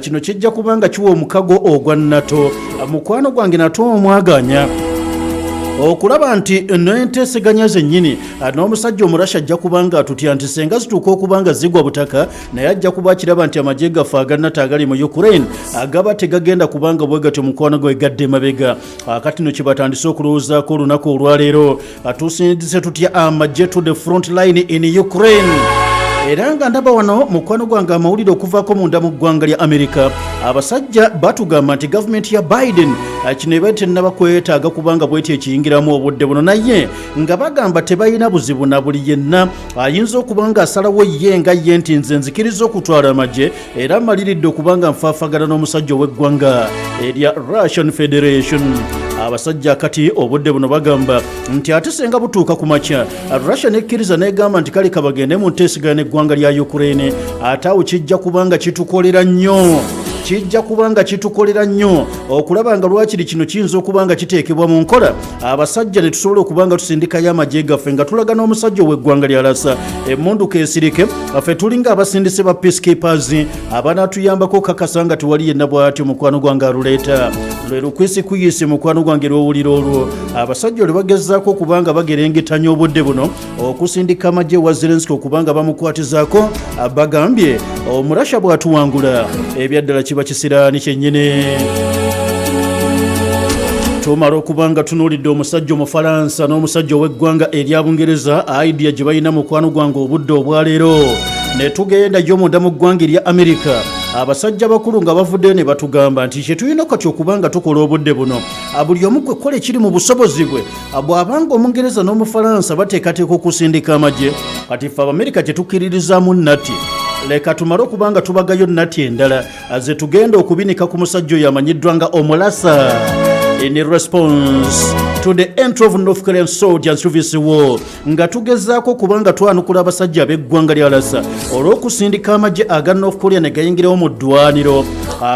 kino kijja kubanga kiwa omukago ogwa NATO. Mukwano gwange NATO omwaganya okulaba nti n'enteeseganya zennyini n'omusajja omurasha ajja kubanga atutya nti senga zituuka okubanga zigwa butaka naye ajja kuba akiraba nti amagye gaffe aga NATO agali mu Ukraine agaba tegagenda kubanga bwe gatyo mukwano gwe gadde mabega. Kati no kibatandise okulowoozaako olunaku olwaleero tusindise tutya amagye to the front line in Ukraine. Era nga ndaba wano mukwano gwange amawulire okuvaako munda mu ggwanga lya Amerika abasajja batugamba nti gavumenti ya Biden kino eba tennaba kwetaaga kubanga bweti ekiyingiramu obudde buno naye nga bagamba tebalina buzibu na buli yenna ayinza okubanga asalawo ye nga ye nti nze nzikiriza okutwala amagye era maliridde okubanga nfaafagana n'omusajja ow'eggwanga erya Russian Federation. Abasajja kati obudde buno bagamba nti ate senga butuuka ku makya Russia nekkiriza negamba nti kale kabagende mu nteeseganya n'eggwanga lya Ukraine ate awo kijja kubanga kitukolera nnyo okulaba nga lwakiri kino kiyinza okubanga kiteekebwa mu nkola abasajja ne tusobola okubanga tusindikayo amagye gaffe nga tulaga n'omusajja ow'eggwanga lya Lassa emmundu keesirike ffe tulinga abasindise ba peacekeepers abanaatuyambako kakasa nga tewali yenna bw'atyo mukwano gwange aluleeta lwe lukwisi kuyise mukwano gwange lw'owulira olwo abasajja olwe bagezaako okubanga bagerengetanya obudde buno okusindika amagye wa Zelensky okubanga bamukwatizaako bagambye omurasha bw'atuwangula ebyaddala kiba kisiraani kyennyini. Tumala okubanga tunuulidde omusajja Omufalansa n'omusajja ow'eggwanga erya Bungereza idea gye balina mukwano gwange obudde obwaleero ne tugenda gyo munda mu ggwanga erya Amerika abasajja bakulu nga bavuddeyo ne batugamba nti kye tulina kati okubanga tukola obudde buno buli omu gwe kola ekiri mu busobozi bwe bw'abanga Omungereza n'Omufalansa bateekateeka okusindika amagye kati ffe Abamerika kye tukkiririzaamu nati leka tumale okubanga tubagayo nati endala ze tugenda okubinika ku musajja oyo amanyiddwa nga Omulasa in response to the entry of North Korean soldiers to this war nga tugezaako kubanga twanukula abasajja ab'eggwanga lya Lassa olw'okusindika amagye aga North Korea ne gayingirawo mu ddwaniro.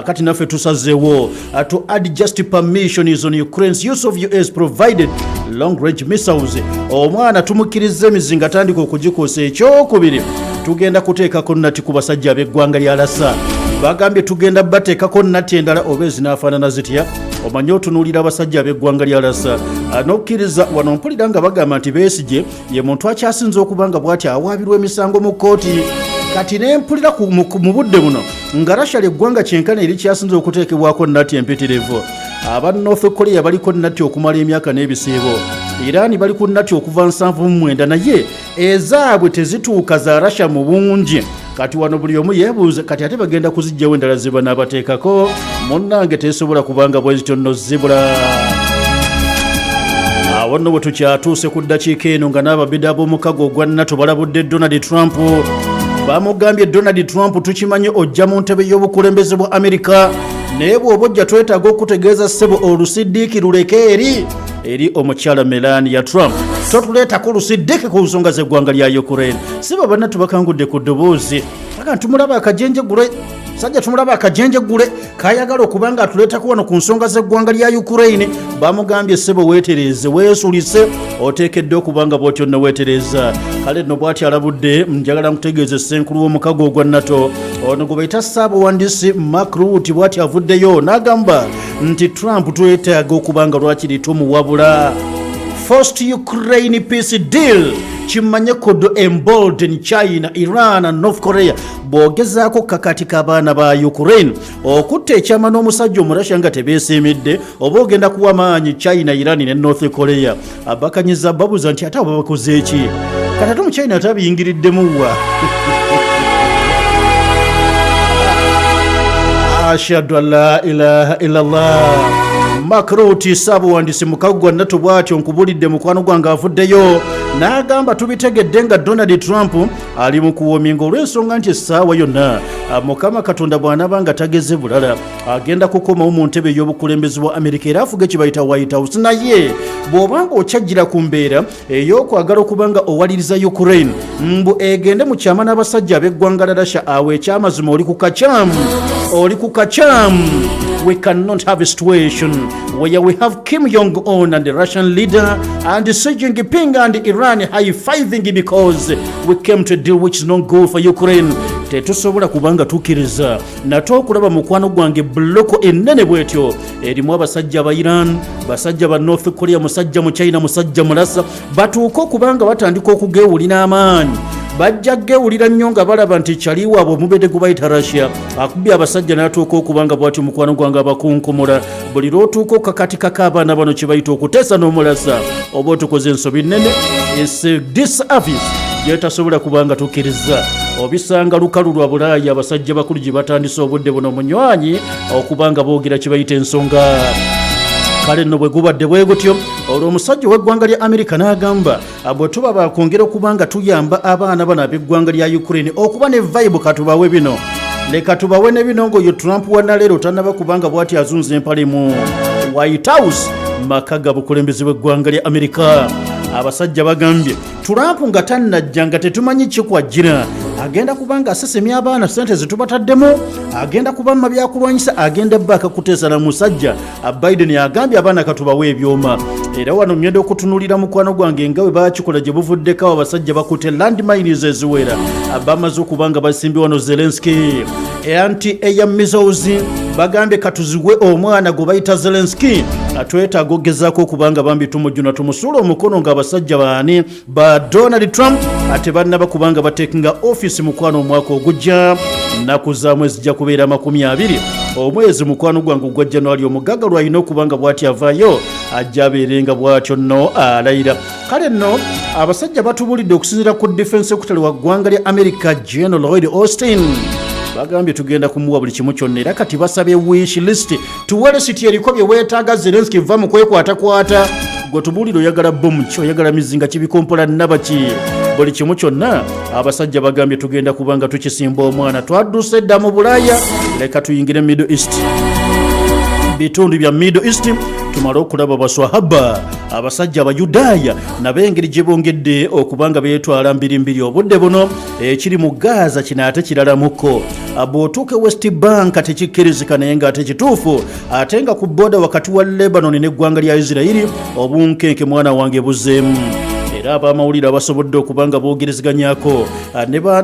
Kati naffe tusazeewo to add just permissions on Ukraine's use of US provided long range missiles. Omwana tumukkiriza emizinga atandika okugikoosa. Ekyokubiri tugenda kuteekako nati ku basajja ab'eggwanga lya Lassa bagambye tugenda bateekako nati endala oba ezinaafaanana zitya omanye otunuulira abasajja ab'eggwanga lya Lassa n'okkiriza wano mpulira nga bagamba nti Besigye ye muntu akyasinza okubanga bw'ati awaabirwa emisango mu kkooti. Kati ne mpulira mu budde buno nga Russia ly'eggwanga kyenkana eri kyasinza okuteekebwako nati empitirivu. Aba North Korea baliko nati okumala emyaka n'ebisiibo, Iran bali ku nati okuva 79 naye ezaabwe tezituuka za Russia mu bungi. Kati wano buli omu yeebuuza kati ate bagenda kuzijjawo endala ze banaabateekako munnange tesobola kubanga bwezityo nno zibula. Awo nno bwe tukyatuuse ku ddakiika eno nga n'ababidde ab'omukago ogwa NATO balabudde Donald Trump. Bamugambye Donald Trump tukimanyi ojja mu ntebe y'obukulembeze bwa Amerika naye bw'oba ojja twetaaga okutegeeza ssebo olusidiiki luleke eri omukyala Melania Trump. Totuleetako olusidiiki ku nsonga z'eggwanga lya Ukraine. Si babanna tubakangudde ku ddoboozi aga ntumulaba akajenjegule sajja tumulaba akajenjegule kayagala okubanga atuleetako wano ku nsonga z'eggwanga lya Ukraine. Bamugambye ssebo weetereze weesulise oteekedde okubanga bw'otyo nno weetereza. Kale nno bw'ati alabudde njagala nkutegeeze ssenkulu w'omukago ogwa NATO ono gwe bayita Ssaabawandiisi Mark Rutte bw'ati avuddeyo n'agamba nti Trump twetaaga okubanga lwakiri tumuwabula. First Ukraine peace deal kimanye kodo embolden China, Iran and North Korea boogezaako kakatika abaana ba Ukraine okutta ekyama n'omusajja Omurasha nga tebeesimidde oba ogenda kuwa maanyi China, Iran ne North Korea. Abakanyiza babuuza nti ate abo bakoze eki kati ate Omuchina atabiyingiriddemuwa. Ashhadu an la ilaha illallah. Mark Rutte Ssaabawandiisi mukago gwa NATO bw'atyo nkubulidde mukwano gwange avuddeyo n'agamba tubitegedde nga Donald Trump ali mu kuwoominga olw'ensonga nti essaawa yonna Mukama Katonda bw'anaabanga tageze bulala agenda kukomawo mu ntebe ey'obukulembeze bwa Amerika era afuga kye bayita White House. Naye bw'obanga okyajjira ku mbeera ey'okwagala okubanga owaliriza Ukraine mbu egende mu kyama n'abasajja ab'eggwanga lya Russia awo ekyamazima oli ku kacaamu. We cannot have a situation where we have Kim Jong-un and the Russian leader and Xi Jinping and Iran high-fiving because we came to deal which is not good for Ukraine. tetusobola kubanga tukkiriza nate okulaba mukwano gwange buloko ennene bwetyo erimu abasajja aba Iran, basajja ba North Korea, musajja mu China, musajja mulasa batuuka okubanga batandika okugeewulira amaanyi bajja geewulira nnyo nga balaba nti kyaliwaabwe omubedde gwe bayita Russia akubye abasajja n'atuuka okubanga bw'ati mukwano gwange abakunkumula buli lw'otuuka okakatikako abaana bano kye bayita okuteesa n'omulasa oba otukoze ensobi nnene disservice gyetasobola kubanga tukkiriza obisanga lukalu lwa Bulaaya abasajja bakulu gye batandise obudde buno munywanyi okubanga boogera kye bayita ensonga kale nno bwe gubadde bwe gutyo olwo omusajja w'eggwanga lya Amerika n'agamba bwe tuba bakwongera okubanga tuyamba abaana bano ab'eggwanga lya Ukraine okuba ne vibe katubawe bino leka tubawe ne bino ng'oyo Trump wannaleero tannaba kubanga bw'ati azunza empale mu White House maka ga bukulembeze bw'eggwanga lya Amerika. Abasajja bagambye Trump nga tannajja nga tetumanyi kikwajjira agenda kubanga asesemya abaana sente zitubataddemu agenda kubamma byakulwanyisa agenda baka kuteesa na musajja Biden agambye abaana katubawe ebyoma era wano ngenda okutunulira mukwano gwange nga bwe bakikola gye buvuddeko abasajja bakute landmines eziwera abamaze okubanga basimbi wano Zelensky anti-air missiles bagambye katuziwe omwana gwe bayita Zelensky atwetaaga okugezaako okubanga bambi tumujjuna tumusuula omukono nga abasajja baani ba Donald Trump ate bannaba kubanga batekinga office mukwano omwaka ogujja nnaku zaamwe ezijja kubeera 20 omwezi mukwano gwange gwa January omugaga lwalina okubanga bw'ati avaayo ajja abeerenga bw'atyo nno alayira. Kale nno abasajja batubulidde okusinziira ku defense secretary wa ggwanga lya America General Lloyd Austin bagambye tugenda kumuwa buli kimu kyonna era kati basabye wish list tuwele siti eriko bye weetaaga Zelensky va mu kwekwatakwata gwe tubulire oyagala bomu ki oyagala mizinga kibikompola nabaki buli kimu kyonna abasajja bagambye tugenda kubanga tukisimba omwana twadduse dda mu Bulaaya leka tuyingire Middle East bitundu bya Middle East tumala okulaba baswahaba abasajja abayudaaya nabo engeri gye bongedde okubanga beetwala mbirimbiri obudde buno ekiri mu Gaza kino ate kiralamuko bw'otuuka West Bank tekikkirizika naye ng'ate kituufu ate nga ku booda wakati wa Lebanon n'eggwanga lya Isirayiri obunkenke mwana wange buzeemu era abamawulire abasobodde okubanga boogerezeganyako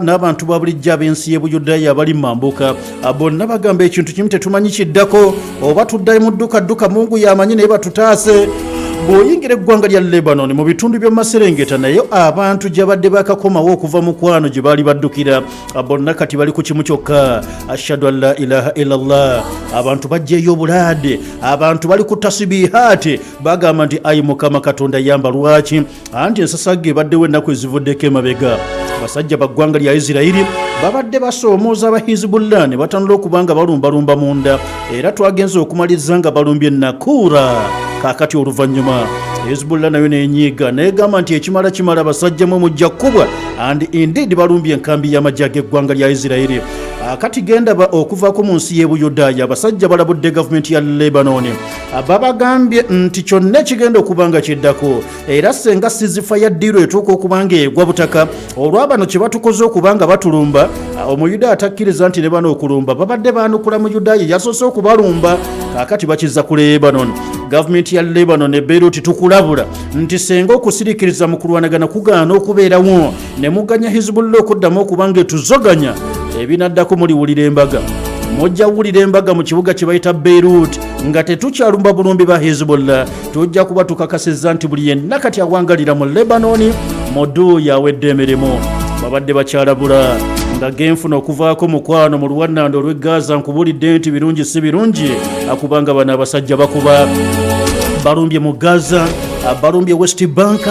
n'abantu ba bulijjo ab'ensi y'Ebuyudaaya abali mambuka bonna bagamba ekintu kimu tetumanyi kiddako oba tuddayo mu dduka Mungu yamanyi naye batutaase bw'oyingira eggwanga lya Lebanon mu bitundu by'Amaserengeta naye abantu gye badde bakakomawo okuva mu kwano gye baali baddukira bonna kati bali ku kimu kyokka ashhadu an la ilaha illallah abantu bajjeeyo obulaade abantu bali ku tasibihaati bagamba nti ayi Mukama Katonda yamba lwaki anti ensasagge ebaddewo ennaku ezivuddeko emabega basajja baggwanga lya Isirayiri babadde basoomooza aba Hizbullah ne batanula okubanga balumbalumba munda era twagenze okumaliza nga balumbye Nakura kakati oluvannyuma Hezbollah nayo nenyiga negamba nti ekimala abasajja mu mujja kubwa and indeed balumbye enkambi y'amajja g'eggwanga lya Isirayiri akati genda okuvaako mu nsi y'Ebuyudaaya abasajja balabudde gavumenti ya Lebanon babagambye nti kyonna kigenda okubanga kiddako era senga ceasefire deal etuuka okubanga egwa butaka olwabano kye batukoze okubanga batulumba omuyudaaya atakkiriza nti ne bano okulumba babadde baanukula mu Yudaaya yasoose okubalumba kakati bakiza ku Lebanon gavumenti ya Lebanon ne Beirut tukulabula nti senga okusirikiriza mu kulwanagana kugaana okubeerawo ne muganya Hizbullah okuddamu okubanga etuzoganya ebinaddako muliwulira embaga mujja wulira embaga mu kibuga kye bayita Beirut nga tetukyalumba bulumbi ba Hezbollah tujja kuba tukakasizza nti buli yenna kati awangalira mu Lebanon modu yawedde emirimu babadde bakyalabula nga genfuna okuvaako mukwano mu luwannanda olw'e Gaza nkubulidde nti birungi si birungi akubanga bano abasajja bakuba balumbye mu Gaza balumbye West Bank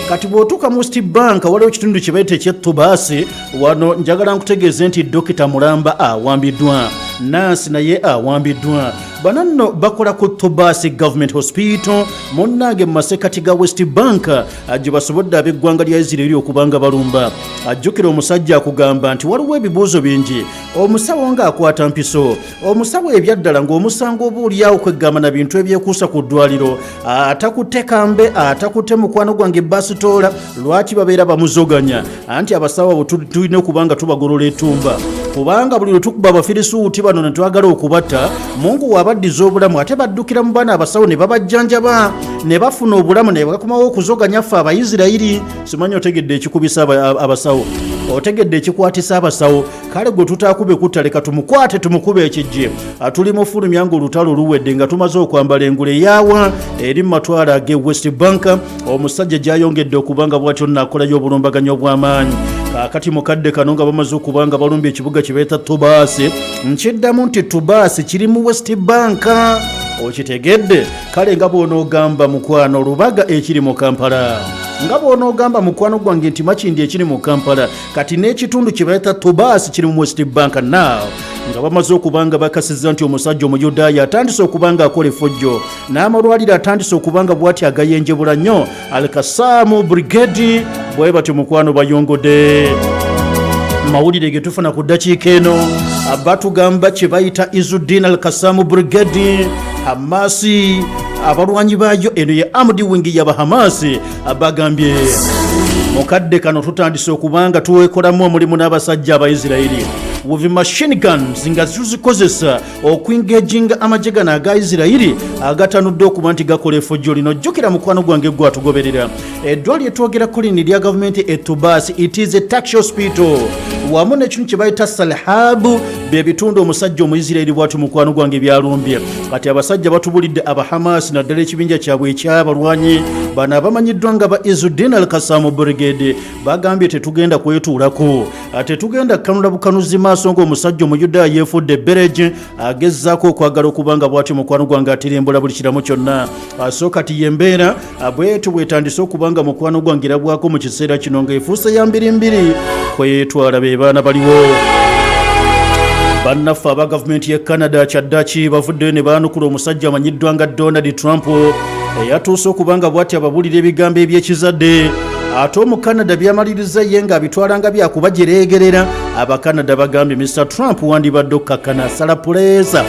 kati bw'otuuka mu West Bank waliwo ekitundu kye bayita eky'ettubaasi wano njagala nkutegeeze nti Dokita Mulamba awambiddwa nansi naye awambiddwa bano nno bakola ku Tobasi Government Hospital munnange mu masekati ga West Bank gye basobodde ab'eggwanga lya Isirayiri okubanga balumba ajjukira omusajja akugamba nti waliwo ebibuuzo bingi omusawo ng'akwata mpiso omusawo ebyaddala ng'omusango oba oliawo kweggamba na bintu ebyekuusa ku ddwaliro atakutte kambe atakutte mukwano gwange basitoola lwaki babeera bamuzoganya anti abasawo abo tulina okubanga tubagolola etumba kubanga buli lwe tukuba abafirisuuti bano ne twagala okubatta Mungu wabaddiza obulamu ate baddukira mu baana abasawo ne babajjanjaba ne bafuna obulamu ne bakomawo okuzoganya ffe Abayisirayiri simanyi otegedde ekikubisa abasawo otegedde ekikwatisa abasawo kale gwe tutakube kutaleka tumukwate tumukube ekijje tuli mu fulumya ng'olutalo luwedde nga tumaze okwambala engule yawa eri mu matwala ge West Bank omusajja gyayongedde okubanga bwatyo nakolayo obulumbaganyi obw'amaanyi kakati mukadde kano nga bamaze okubanga balumbye ekibuga kye beeta Tubaasi nkiddamu nti Tubaasi kiri mu West Bank okitegedde kale nga bw'onoogamba mukwano Lubaga ekiri mu Kampala nga bw'onoogamba mukwano gwange nti Makindi ekiri mu Kampala kati n'ekitundu kye bayita Tubaasi kiri mu West Bank now nga bamaze okubanga bakasizza nti omusajja omuyudaaya atandise okubanga akola effujjo n'amalwaliro atandise okubanga bw'ati agayenjebula nnyo Al-Qassam Brigade bwe batyo mukwano bayongode mawulire ge tufuna ku ddakiika eno batugamba kye bayita Izzuddin Al-Qassam Brigade Hamasi abalwanyi baayo eno ye Armed Wing y'Abahamasi bagambye mukadde kano tutandise okubanga tuwekolamu omulimu n'abasajja Abaisirairi with machine guns nga zikozesa okwingaginga amagye gano aga Isirairi agatanudde okuba nti gakola effujjo lino jjukira mukwano gwange gwe atugoberera eddwaliro etwogerako lino lya gavumenti e Tubaasi it is a tax hospital wamu n'ekintu kye bayita Salhabu bye bitundu omusajja Omuyisirairi bw'ati mukwano gwange byalumbye kati abasajja batubulidde Abahamasi naddala ekibinja kyabwe ekyabalwanyi bano abamanyiddwa nga ba Izzuddin Al-Qassam Brigade bagambye tetugenda kwetuulako tetugenda kukanula bukanuzi maaso ng'omusajja Omuyudaaya yeefudde Bereji agezzaako okwagala okubanga bw'ati mukwano gwange atirembula buli kiramu kyonna so kati yembeera bwetu bwetandise okubanga mukwano gwange erabwako mu kiseera kino ng'efuuse ya mbirimbiri kweyetwala be baana baliwo bannaffe aba gavumenti ye Canada kyaddaki bavuddeyo ne baanukula omusajja amanyiddwa nga Donald Trump eyatuuse okubanga bw'ati ababulira ebigambo eby'ekizadde ate omu Canada byamaliriza ye ng'abitwala nga byakubajereegerera Abacanada bagambye Mr Trump wandibadde okkakkana asala puleesa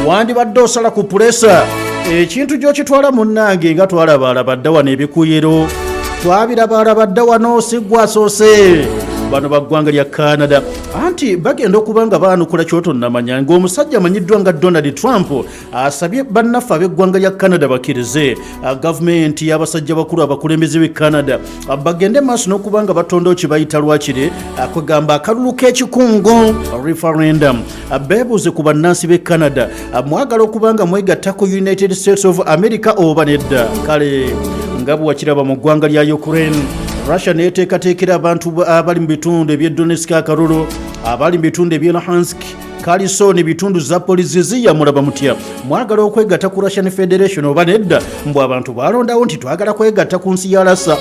wandibadde osala ku puleesa ekintu gy'okitwala munnange nga twalabaalaba dda wano ebikuyiro twabirabaalaba dda wano siggwa asoose bano baggwanga lya Canada anti bagenda okubanga baanukula kyotonnamanya ng'omusajja amanyiddwa nga Donald Trump asabye bannaffe ab'eggwanga lya Canada bakkirize gavumenti y'abasajja bakulu abakulembeze b'e Canada bagende maaso n'okubanga batondawo kye bayita lwakire kwegamba akalulu k'ekikungo referendum beebuuze ku bannansi b'e Canada mwagala okubanga mwegatta ku United States of America oba nedda kale nga bwe wakiraba mu ggwanga lya Ukraine Russia neeteekateekera abantu abali mu bitundu eby'e Donetsk akalulu abali mu bitundu eby'e Luhansk Kherson ebitundu za poliisi ziyamulaba mutya mwagala okwegatta ku Russian Federation oba nedda mbw abantu balondawo nti twagala kwegatta ku nsi ya Russia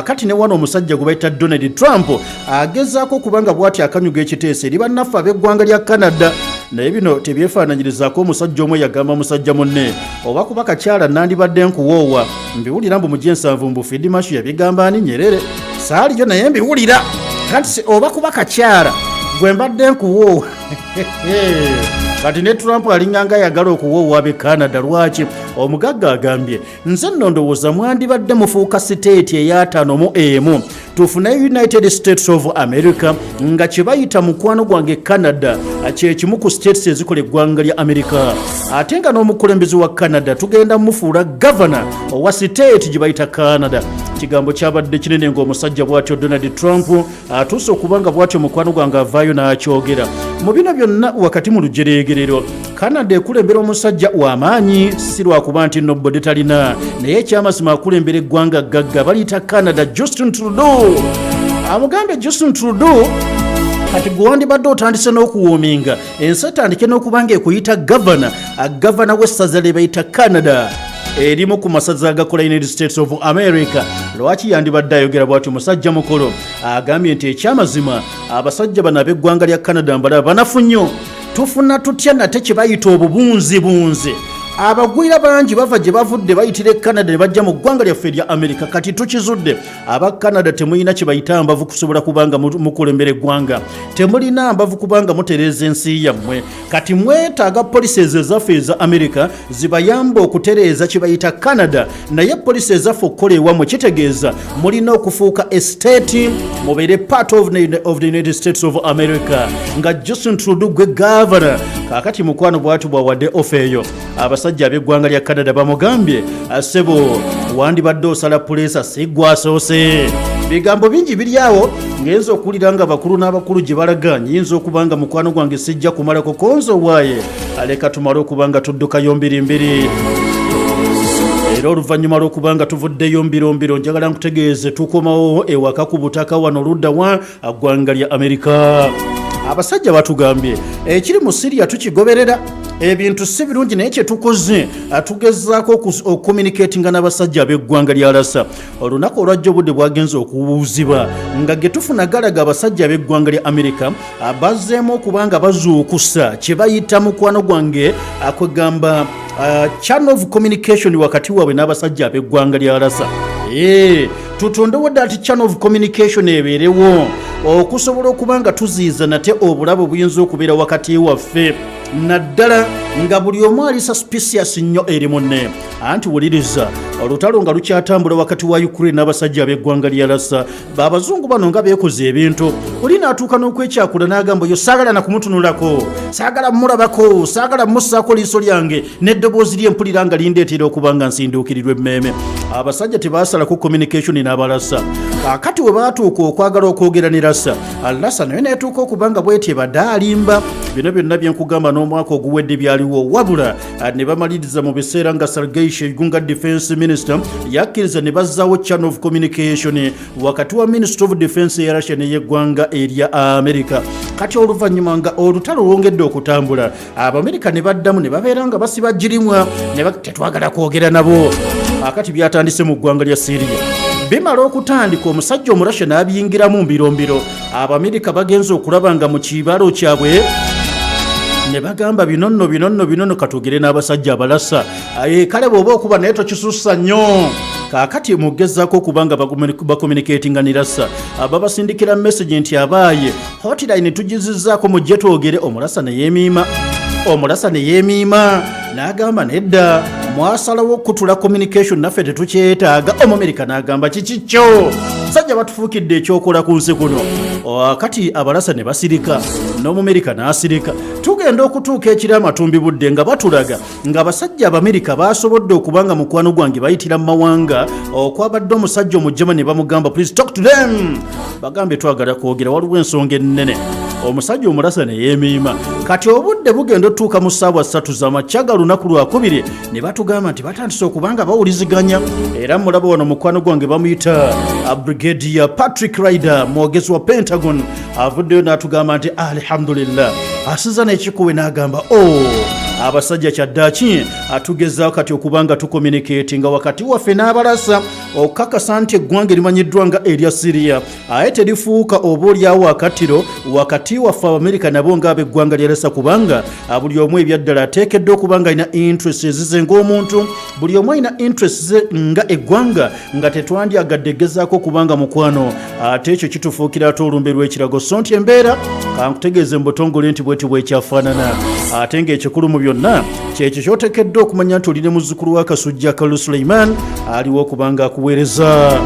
kati ne wano omusajja gwe bayita Donald Trump agezaako okubanga bw'ati akanyuga ekiteeso eri bannaffe ab'eggwanga lya Canada naye bino tebyefaananyirizaako omusajja omwe yagamba musajja munne oba kuba kakyala nandibadde nkuwoowa mbiwulira mbu mugye ensanvu mbu Field Marshal yabigamba ani Nyerere saaliyo naye mbiwulira kati oba kuba kakyala gwe mbadde nkuwoowa kati ne Trump alinganga ayagala okuwoowa ab'e Canada lwaki omugagga agambye nze nno ndowooza mwandibadde mufuuka siteeti ey'ataano mu emu tufune United States of America nga kye bayita mukwano gwange Canada kye kimu ku states ezikola eggwanga lya America ate nga n'omukulembeze wa Canada tugenda mufuula governor owa state gye bayita Canada kigambo kyabadde kinene ng'omusajja bw'atyo Donald Trump atuuse okubanga bw'atyo mukwano gwange avaayo n'akyogera mu bino byonna wakati mu lujereegerero Canada ekulembera omusajja w'amaanyi si lwakuba nti nno bode talina naye ekyamazima akulembera eggwanga gagga baliyita Canada Justin Trudeau amugambe Justin Trudeau kati gwe wandibadde otandise n'okuwoominga ensi etandike n'okubanga ekuyita gavana w'essaza lye bayita Canada erimu ku masaza agakola United States of America lwaki yandibadde ayogera bw'ati omusajja mukolo agambye nti ekyamazima abasajja bano ab'eggwanga lya Canada mbalaba banafu nnyo tufuna tutya nate kye bayita obubunzibunzi abagwira bangi bava gye bavudde bayitira Canada ne bajja mu ggwanga lyaffe erya America kati tukizudde aba Canada temulina kye bayita mbavu kusobola kubanga mukulembera eggwanga temulina mbavu kubanga mutereeza ensi yammwe kati mwetaaga poliisi ezaffe eza America zibayamba okutereeza kye bayita Canada naye poliisi ezaffe okukola ewammwe kitegeeza mulina okufuuka estate mubeere part of the United States of America nga Justin Trudeau gwe governor kakati mukwano bw'atu bwawadde ofa eyo abasajja ab'eggwanga lya Canada bamugambye ssebo wandibadde osala puleesa si gwe asoose. Bigambo bingi biri awo ngenza okuwulira nga bakulu n'abakulu gye balaga nyinza okuba nga mukwano gwange sijja kumalako konzo waaye aleka tumale okuba nga tuddukayo mbirimbiri. Era oluvannyuma lw'okuba nga tuvuddeyo mbirombiro njagala nkutegeeze tukomawo ewaka ku butaka wano oludda wa ggwanga lya Amerika. Abasajja batugambye ekiri mu Syria tukigoberera ebintu si birungi naye kye tukoze tugezaako okucommunicatinga n'abasajja ab'eggwanga lya Russia. Olunaku olwajja obudde bwagenze okuwuuzibwa nga ge tufuna galaga abasajja ab'eggwanga lya Amerika bazzeemu okuba nga bazuukusa kye bayita mukwano gwange akwegamba channel of communication wakati waabwe n'abasajja ab'eggwanga lya Russia. Tutondewo ddala channel of communication ebeerewo okusobola okuba nga tuziiza nate obulabe buyinza okubeera wakati waffe naddala nga buli omu ali suspicious nnyo eri munne. Anti wuliriza olutalo nga lukyatambula wakati wa Ukraine n'abasajja ab'eggwanga lya Russia. Abazungu bano nga beekoze ebintu oli n'atuuka n'okwekyakula n'agamba yo saagala na kumutunulako, saagala mmulabako, saagala mmussaako liiso lyange n'eddoboozi ly'empulira nga lindeetera okuba nga nsinduukirirwa emmeeme. Abasajja tebaasalako communication n'abalasa. Kaakati we baatuuka okwagala okwogera ne Russia, Russia naye neetuuka okuba nga bwetye alimba. Bino byonna bye nkugamba n'omwaka oguwedde byaliwo wabula ne bamaliriza mu biseera nga Sergei Shoigu Defense Minister yakkiriza ne bazzaawo channel of communication wakati wa Ministry of Defense ya Russia n'eyeggwanga erya America. Kati oluvannyuma nga olutalo lwongedde okutambula, Abamerika ne baddamu ne babeera nga basiba jirimwa ne tetwagala kwogera nabo. Akati byatandise mu ggwanga lya Syria. Bimala okutandika omusajja omurasha n'abiyingiramu mbirombiro, Abamerika bagenze okulaba nga mu kibalo kyabwe ne bagamba binono katugire n'abasajja abalasa. Kale bw'oba okuba naye tokisussa nnyo. Kaakati mugezaako okubanga bakommunikatinga ne Russia. Babasindikira message nti abaaye hotline tugizizzaako mujje twogere. Omulasa ne yeemiima n'agamba nedda mwasalawo okutula communication naffe tetukyetaaga. Omumerika n'agamba kikikyo sajja batufuukidde ekyokola ku nsi kuno. Kati abalasa ne basirika n'Omumerika n'asirika. Tugenda okutuuka ekiri amatumbi budde nga batulaga nga abasajja Abamerika basobodde okubanga mukwano gwange bayitira mu mawanga okwabadde omusajja omujjama ne bamugamba please talk to them. Bagambe twagala kwogera waliwo ensonga ennene. Omusajja omulasa ne yeemiima. Kati obudde bugenda otuuka mu ssaawa 3 z'amakya lunaku lwakubiri ne batugamba nti batandise okubanga bawuliziganya. Era mulaba wano mukwano gwange bamuyita Brigadier Patrick Ryder, mwogezi wa Pentagon, avuddeyo n'atugamba nti alhamdulillah asiza n'ekikuwe n'agamba abasajja kyaddaaki atugezaako kati okubanga tucommunicatinga wakati waffe n'abalasa okukakasa nti eggwanga erimanyiddwa nga erya Syria aye terifuuka oba olyawo akatiro wakati waffe Abamerika nabo ng'ab'eggwanga lya Russia kubanga buli omu ebyaddala ateekeddwa okuba nga alina interest ezize ng'omuntu, buli omu alina interest ze nga eggwanga nga tetwandyagadde gezaako okubanga mukwano ate ekyo kitufuukira ate olumbe lw'ekirago. So nti embeera kankutegeeze mu butongole nti bweti bwekyafaanana ate ng'ekikulu mu byonna kyekyo kyoteekeddwa okumanya nti olina muzzukulu wa Kasujja Kalu Suleiman aliwo okubanga akuweereza.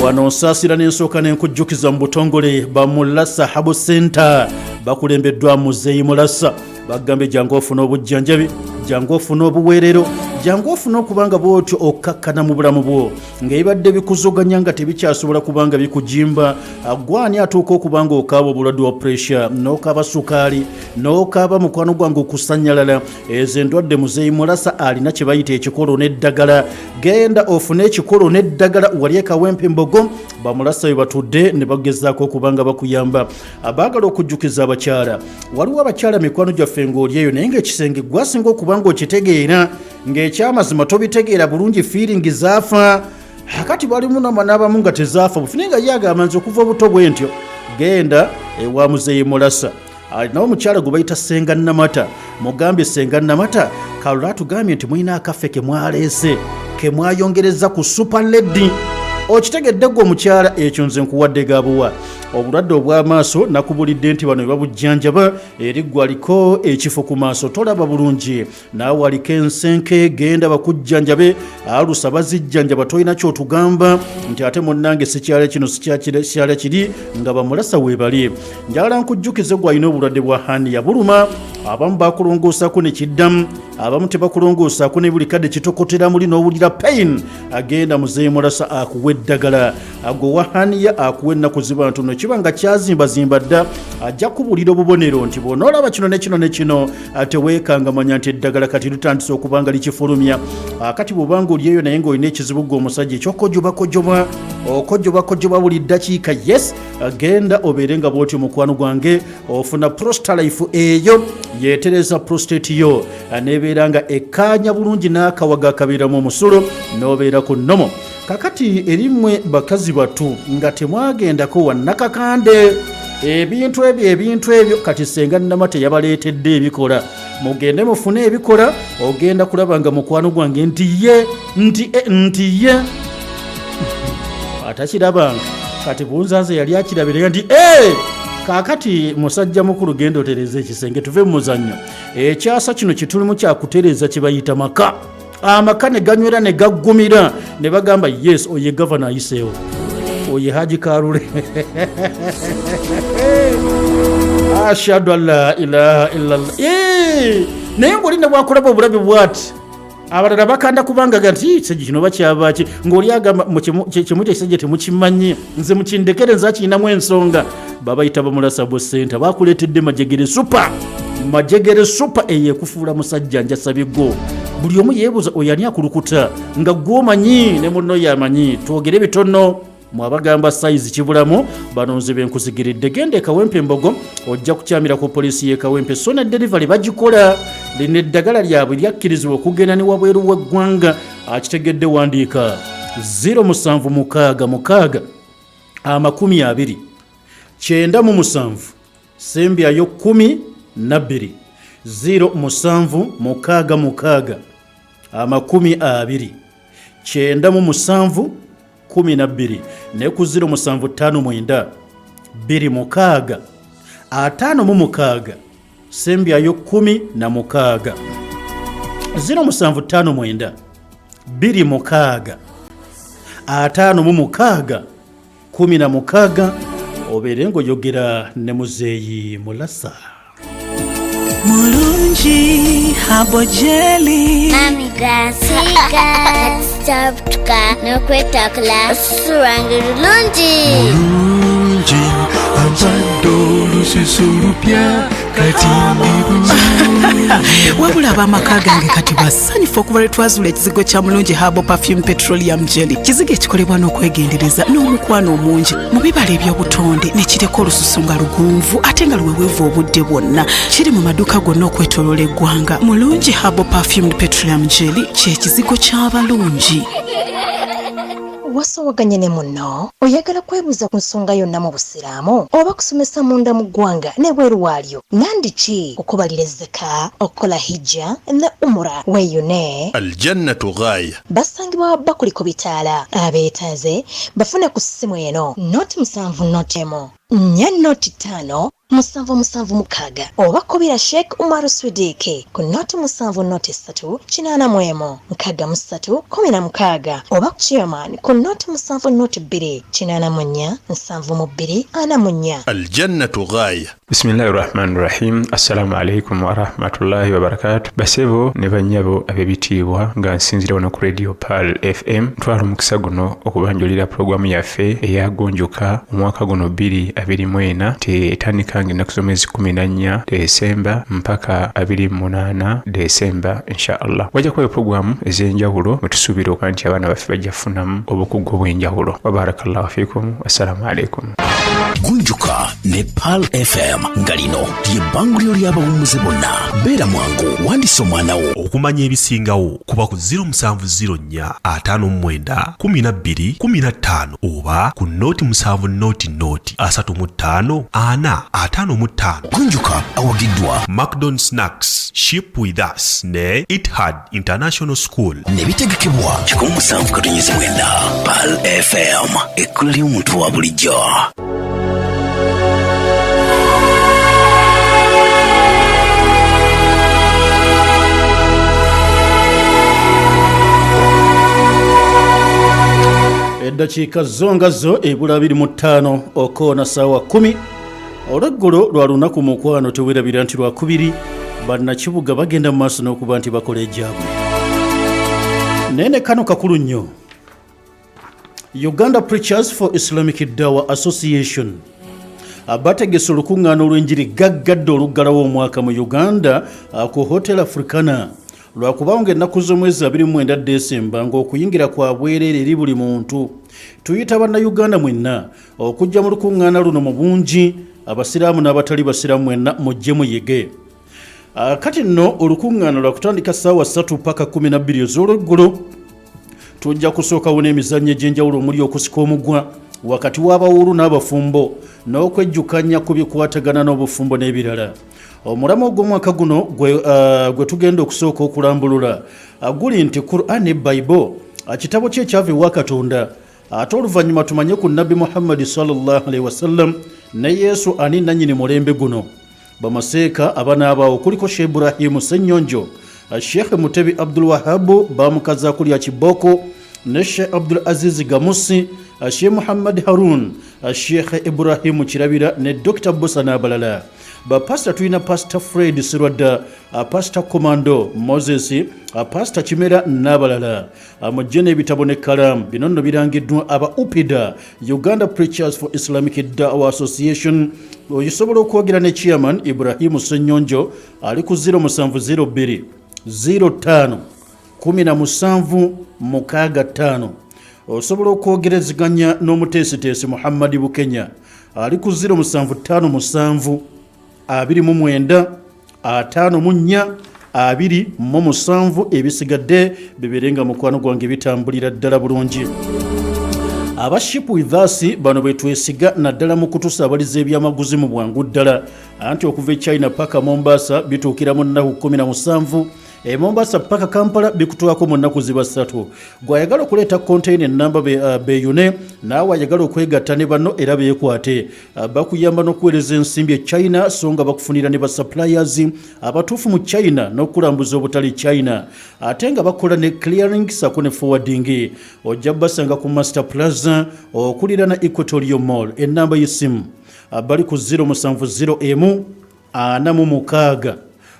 Wano nsaasira n'ensooka n'enkujjukiza mu butongole bamulasa Habo Center bakulembeddwa Muzeeyi Mulasa. Bagambe jangu ofuna obujjanjabi, jangu ofuna obuweerero, jangu ofuna okubanga bwotyo okkakkana mu bulamu bwo ng'ebadde bikuzoganya nga tebikyasobola kubanga bikujimba. Gwani atuuka okubanga okaaba obulwadde wa pressure, n'okaaba sukaali, n'okaaba mukwano gwange okusanyalala. Ezo endwadde Muzeeyi Mulasa alina kye bayita ekikolo n'eddagala. Genda ofune ekikolo n'eddagala wali ekawempe mbogo. Bamulasa we batudde ne bagezaako okubanga bakuyamba. Abaagala okujjukiza abakyala, waliwo abakyala mikwano gyaffe ng'oli eyo naye ng'ekisenge gwasinga okubanga okitegeera ng'ekyamazima tobitegeera bulungi, feeling zaafa. Akati balimu n'abamu nga tezaafa bufune nga ye agamba nti okuva obuto bwe ntyo. Genda ewa Muzeeyi Mulasa. Alinawo omukyala gwe bayita Ssenga Namata. Mugambye Ssenga Namata Kalula atugambye nti mulina akaffe ke mwaleese ke mwayongereza ku Super Lady. okitegedde gwe omukyala ekyo nze nkuwadde gabuwa obulwadde obw'amaaso nakubulidde nti bano babujjanjaba eri gwe aliko ekifo ku maaso tolaba bulungi naawe aliko ensenke genda bakujjanjabe alusa bazijjanjaba tolina kyotugamba nti ate munnange sikyala kino sikyala kiri nga bamulasa weebali njagala nkujjukize gwe alina obulwadde bwa haniya buluma abamu bakulongoosaako ne kiddamu abamu tebakulongoosaako ne buli kadde kitokotera muli n'owulira pain agenda muzeeyi mulasa akuwa eddagala agwe wa haniya akuwa ennaku ziba ntono kiba nga kyazimbazimba dda ajja kubulira obubonero nti bw'onoolaba kino ne kino ne kino teweekanga manya nti eddagala kati lutandise okuba nga likifulumya kati bw'obanga oli eyo naye ng'olina ekizibu gwe omusajja ekyokojobakojobwa okojobakojobwa buli ddakiika yes agenda obeere nga bw'oti mukwano gwange ofuna prostalife eyo yeetereza prostate yo nebeera nga ekkaanya bulungi n'akawaga akabeeramu omusulo n'obeera ku nnomo kakati erimwe bakazi batu nga temwagendako wannakakande ebintu ebyo kati senga nnama teyabaleetedde ebikola mugende mufune ebikola ogenda kulaba nga mukwano gwange nti ye atakirabanga kati bunzanze yali akirabira nti kakati musajja mukulu genda otereza ekisenge tuve mu muzannyo ekyasa kino kitulimu kyakutereza kibayita maka amaka ne ganywera ne gaggumira ne bagamba yes oye gavana ayiseewo oye Haji Karule ashhadu an la ilaha illallah naye ng'olina bwakulaba obulabe bwati abalala bakanda kubanga nti kisajja kino bakyabaki ng'oli agamba kimu kyekisajja temukimanyi nze mukindekere nze akirinamu ensonga babayita bamulasa bo senta bakuleetedde majegere supa eyekufuula musajja njasabiggo buli omu yeebuuza oyani akulukuta nga gw'omanyi ne munno yamanyi twogere bitono mwabagamba sayizi kibulamu bano nze benkuzigiridde genda ekawempe embogo ojja kukyamira ku poliisi y'ekawempe so ne delivery bagikola lino eddagala lyabwe lyakkirizibwa okugenda ne wabweru w'eggwanga akitegedde wandiika 076 20 97 sembyayo 12 076 20 97 12 ne ku 075 26 56 sembyayo 16 075 26 56 16 obeere ng'oyogera ne muzeeyi mulasa mulungi habojeli amigasiga stoptuka nokwetakula surangi lulungi mulungi ambadolo sisulupya kati wabula ab'amaka gange kati basanyufu okuba lwe twazula ekizigo kya mulungi Herbal Perfume Petroleum Jelly kizigo ekikolebwa n'okwegendereza n'omukwano omungi mu bibala eby'obutonde ne kireka olususu nga lugunvu ate nga luweweevu obudde bwonna kiri mu maduuka gonna okwetooloola eggwanga mulungi Herbal Perfume Petroleum Jelly ky'ekizigo ky'abalungi. wasowaganye ne munno oyagala kwebuuza ku nsonga yonna mu busiraamu oba kusomesa munda mu ggwanga n'ebweru waalyo nandiki okubalira ezzaka okukola hijja ne umura weeyune aljannatu gaaya basangibwa bakuliko bitaala abeetaaze bafune ku ssimu eno noti 7 noti emu 4 noti 5 776 oba kubira Sheikh Umar Swidiki ku noti 7 noti 3 8 3 16 oba Chairman ku noti 7 noti 2 8 7 4 aljannatu gaaya. Bismillahir Rahmanir Rahim. Assalamu alaikum wa rahmatullahi wa barakatuh. Basebo ne banyabo abebitiibwa nga nsinzira wano ku Radio Pearl FM twala omukisa guno okubanjulira programu yaffe eyagonjoka omwaka guno 2024 tetandika ennaku z'omwezi 14 Desemba mpaka 28 Desemba inshallah. Wajja kuba programu ez'enjawulo mwetusuubira okuba nti abaana baffe bajja kufunamu obukugu obw'enjawulo. Wa barakallahu fikum. Assalamu alaikum. Gunjuka ne Pearl FM nga lino ly'ebbanguliro ly'abawummuze bonna. Beera mwangu wandise omwana wo okumanya ebisingawo kuba ku 0704 59 12 15 oba ku noti 7 noti 35 4 55. Gunjuka awagiddwa Macdon Snacks, Ship With Us ne Etihad International School. Nebitegekebwa 17 Pal FM ekkulu ly'omuntu wa bulijjo. Eddakiika zongazo ebula 25 okoona ssaawa 10 olweggulo lwa lunaku mukwano tewerabira nti lwakubiri bannakibuga bagenda mu maaso n'okuba nti bakola ejjaabwe nene kano kakulu nnyo. Uganda Preachers for Islamic Dawa Association bategese olukuŋŋaana olw'enjiri gaggadde oluggalawo omwaka mu Uganda ku Hotel Africana lwakubanga ennaku z'omwezi 29 Desemba ng'okuyingira kwa bwereere eri buli muntu. Tuyita bannayuganda mwenna okujja mu lukuŋŋaana luno mu bungi, abasiraamu n'abatali basiraamu mwenna mujje muyige. Kati nno olukuŋŋaana lwakutandika ssaawa 3 paka 12 ez'olweggulo. Tujja kusookawo n'emizannyo egy'enjawulo omuli okusika omugwa wakati w'abawuulu n'abafumbo n'okwejjukanya ku bikwatagana n'obufumbo n'ebirala. Omulamu ogw'omwaka guno gwe tugenda okusooka okulambulula guli nti Quran ne Bible kitabo kye ekyava ewa Katonda ate oluvannyuma tumanye ku Nabbi Muhammad sallallahu alaihi wasallam ne Yesu ani nannyini mulembe guno. Bamaseeka abanaabaawo kuliko Sheikh Ibrahim Ssennyonjo, Sheikh Mutebi Abdul Wahab bamukaza kulya kiboko ne Sheikh Abdul Aziz Gamusi, Sheikh Muhammad Harun, Sheikh Ibrahim Kirabira ne Dr. Busa n'abalala. Pastor tulina Pastor Fred Sirwadda, Pastor Commando Moses, Pastor Kimera n'abalala. Mujje n'ebitabo ne kalamu bino nno birangiddwa aba UPIDA, Uganda Preachers for Islamic Dawa Association. Oyisobola okwogera ne Chairman Ibrahim Ssennyonjo ali ku 0702 05 17 65. Osobola okwogereziganya n'omuteesiteesi Muhammad Bukenya ali ku 0757 29 54 27 ebisigadde biberenga mukwano gwange bitambulira ddala bulungi. Aba Ship With Us bano betwesiga naddala mu kutusaabaliza ebyamaguzi mu bwangu ddala anti okuva e China paka Mombasa bituukira mu nnaku 17 Mombasa paka Kampala bikutwako mu nnaku ziba 3. Gwayagala okuleeta container namba beyune naawe ayagala okwegatta ne bano era beekwate bakuyamba n'okuweereza ensimbi e China so nga bakufunira ne basuppliers abatuufu mu China n'okulambuza obutali China ate nga bakola ne clearing sako ne forwarding. Ojja basanga ku Master Plaza okulira na Equatorial Mall. Ennamba y'essimu bali ku 070 46